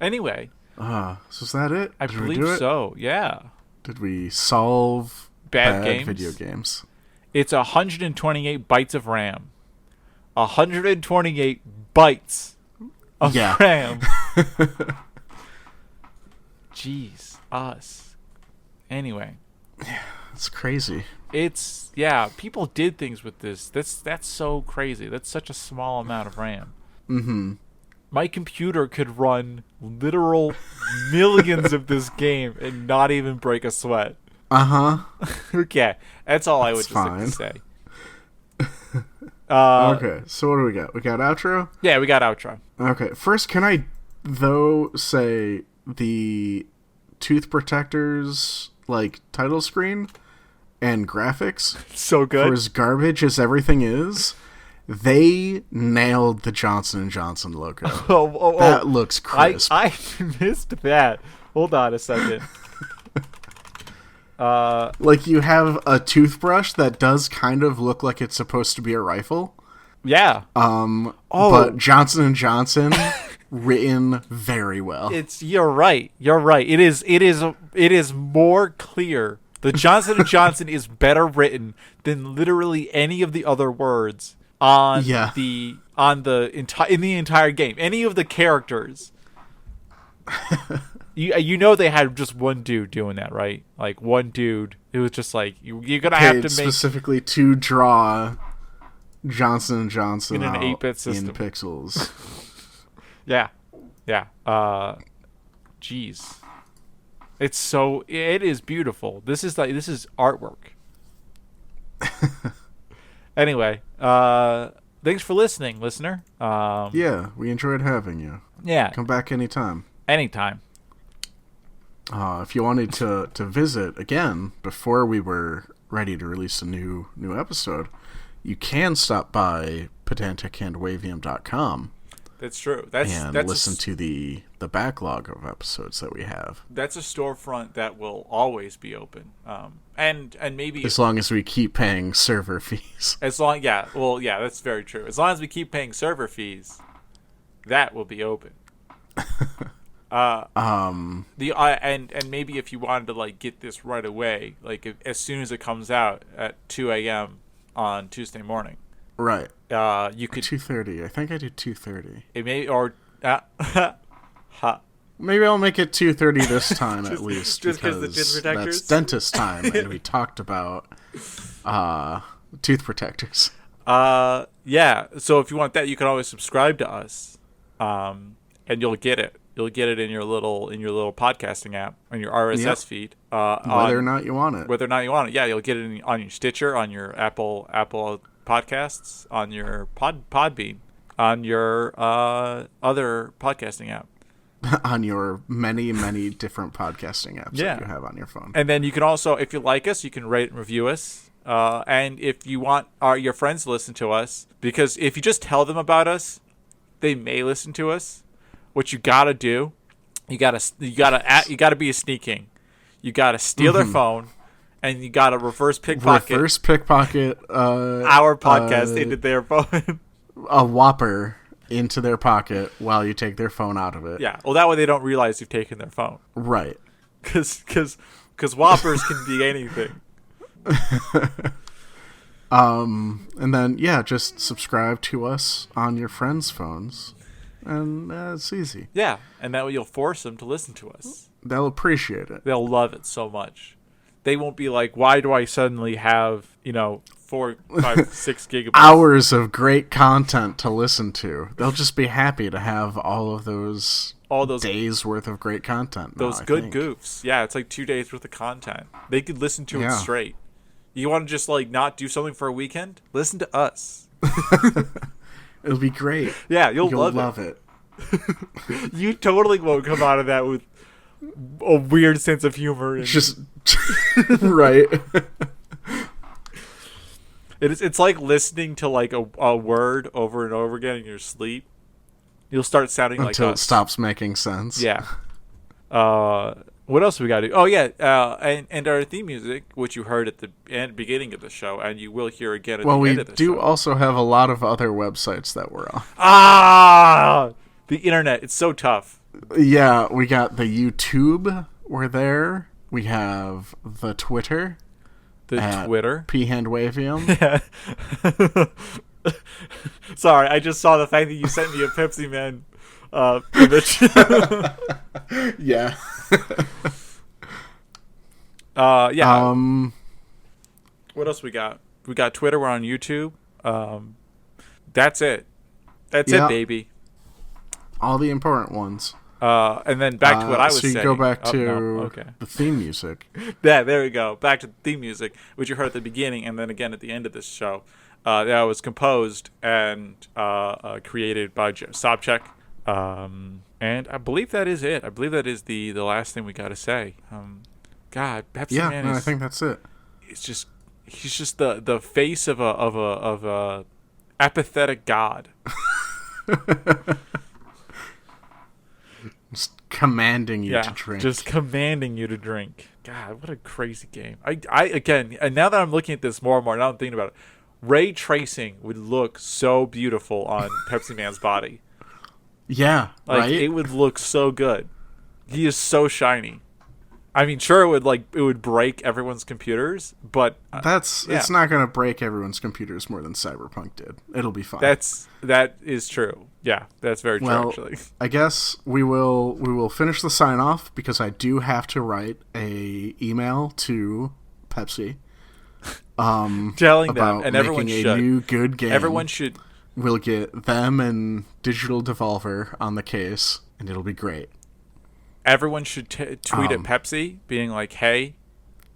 Anyway. So is that it? I believe so. Yeah. Did we solve bad video games? It's 128 bytes of RAM. 128 bytes of RAM. Jeez, us. Anyway. It's crazy. People did things with this. That's so crazy. That's such a small amount of RAM. Mm-hmm. My computer could run literal millions of this game and not even break a sweat. Uh-huh. Okay, that's all I would just have to say. Okay, so what do we got? We got outro? Yeah, we got outro. Okay, first, can I, though, say the Tooth Protectors, title screen and graphics? So good. For as garbage as everything is, they nailed the Johnson & Johnson logo. That looks crisp. I missed that. Hold on a second. You have a toothbrush that does kind of look like it's supposed to be a rifle. Yeah. But Johnson & Johnson written very well. You're right. It is more clear. The Johnson & Johnson is better written than literally any of the other words in the entire game. Any of the characters. You know they had just one dude doing that, right? Like one dude. It was just like you're gonna have to make specifically to draw Johnson & Johnson in an 8-bit system in pixels. Yeah. Jeez. It is beautiful. This is artwork. Anyway, thanks for listening, listener. Yeah, we enjoyed having you. Yeah. Come back anytime. Anytime. If you wanted to visit again before we were ready to release a new episode, you can stop by pedantichandwavium.com. That's true. That's listen to the backlog of episodes that we have. That's a storefront that will always be open. And maybe as long as we keep paying server fees. That's very true. As long as we keep paying server fees, that will be open. And maybe if you wanted to get this right away, as soon as it comes out at 2 a.m. on Tuesday morning, right? You could 2:30. I think I did 2:30. It may maybe I'll make it 2:30 this time at least, just because the tooth protectors. That's dentist time, and we talked about tooth protectors. Yeah. So if you want that, you can always subscribe to us, and you'll get it. You'll get it in your little podcasting app, on your RSS feed. Whether or not you want it. Yeah, you'll get it on your Stitcher, on your Apple Podcasts, on your Podbean, on your other podcasting app. On your many, many different podcasting apps that you have on your phone. And then you can also, if you like us, you can rate and review us. And if you want your friends to listen to us, because if you just tell them about us, they may listen to us. What you gotta do, you gotta be a sneaking. You gotta steal their phone, and you gotta reverse pickpocket our podcast into their phone. A Whopper into their pocket while you take their phone out of it. Yeah, well, that way they don't realize you've taken their phone. Right. Because Whoppers can be anything. And then, just subscribe to us on your friends' phones. And it's easy. Yeah, and that way you'll force them to listen to us. They'll appreciate it. They'll love it so much. They won't be like, why do I suddenly have, 4, 5, 6 gigabytes? Hours of great content to listen to. They'll just be happy to have all those days worth of great content. Those good goofs. Yeah, it's like 2 days worth of content. They could listen to it straight. You want to just not do something for a weekend? Listen to us. It'll be great. Yeah, you'll love it. You totally won't come out of that with a weird sense of humor. Just right. It's like listening to a word over and over again in your sleep. You'll start sounding like us. Until it stops making sense. Yeah. What else we got to do? Oh, yeah. And our theme music, which you heard at the beginning of the show, and you will hear again at the end of the show. Well, we do also have a lot of other websites that we're on. The internet. It's so tough. Yeah, we got the YouTube. We're there. We have the Twitter. The Twitter? Handwavium. Yeah. Sorry, I just saw the fact that you sent me a Pepsi Man image. Yeah. Yeah. What else we got? We got Twitter. We're on YouTube. That's it. That's it, baby. All the important ones. And then back to what I was saying. So you go back to the theme music. Yeah, there we go. Back to the theme music, which you heard at the beginning and then again at the end of this show. That was composed and created by Joe Sopchak. And I believe that is it. I believe that is the last thing we got to say. God, Pepsi Man is... I think that's it. He's just the face of a apathetic god. Just commanding you to drink. Just commanding you to drink. God, what a crazy game. I again, and now that I'm looking at this more and more, now I'm thinking about it, ray tracing would look so beautiful on Pepsi Man's body. Yeah, right? It would look so good. He is so shiny. I mean, sure, it would break everyone's computers, but it's not going to break everyone's computers more than Cyberpunk did. It'll be fine. That is true. Yeah, that's very true. Actually, I guess we will finish the sign off because I do have to write a email to Pepsi, telling them, and everyone should a new good game. Everyone should. We'll get them and Digital Devolver on the case, and it'll be great. Everyone should tweet at Pepsi, being like, "Hey,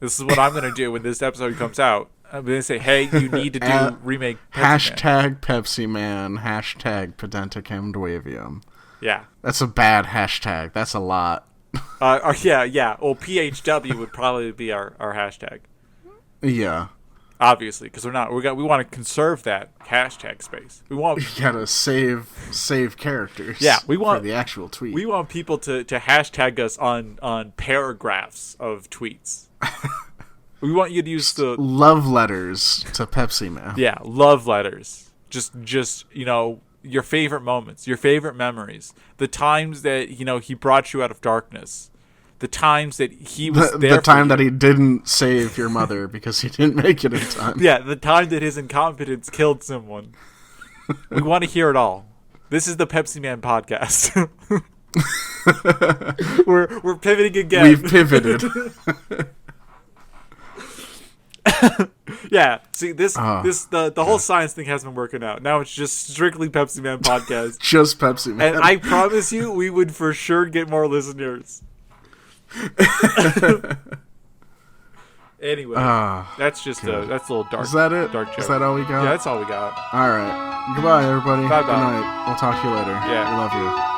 this is what I'm going to do when this episode comes out." I'm going to say, "Hey, you need to do remake Pepsi Pepsi Man, hashtag Pedantic Handwavium." Yeah, that's a bad hashtag. That's a lot. Yeah. Well, PHW would probably be our hashtag. Yeah. Obviously, because we want to conserve that hashtag space. We gotta save characters. Yeah, we want for the actual tweet. We want people to hashtag us on paragraphs of tweets. We want you to use the love letters to Pepsi Man. Yeah, love letters. Just your favorite moments, your favorite memories, the times that he brought you out of darkness. The times that he was there. The time that he didn't save your mother because he didn't make it in time. Yeah, the time that his incompetence killed someone. We want to hear it all. This is the Pepsi Man podcast. We're pivoting again. We've pivoted. Yeah. See, the whole science thing hasn't been working out. Now it's just strictly Pepsi Man podcast. Just Pepsi Man. And I promise you, we would for sure get more listeners. Anyway, that's a little dark. Is that it? Dark joke. Is that all we got? Yeah, that's all we got. All right. Goodbye, everybody. Bye. Good night. We'll talk to you later. Yeah. We love you.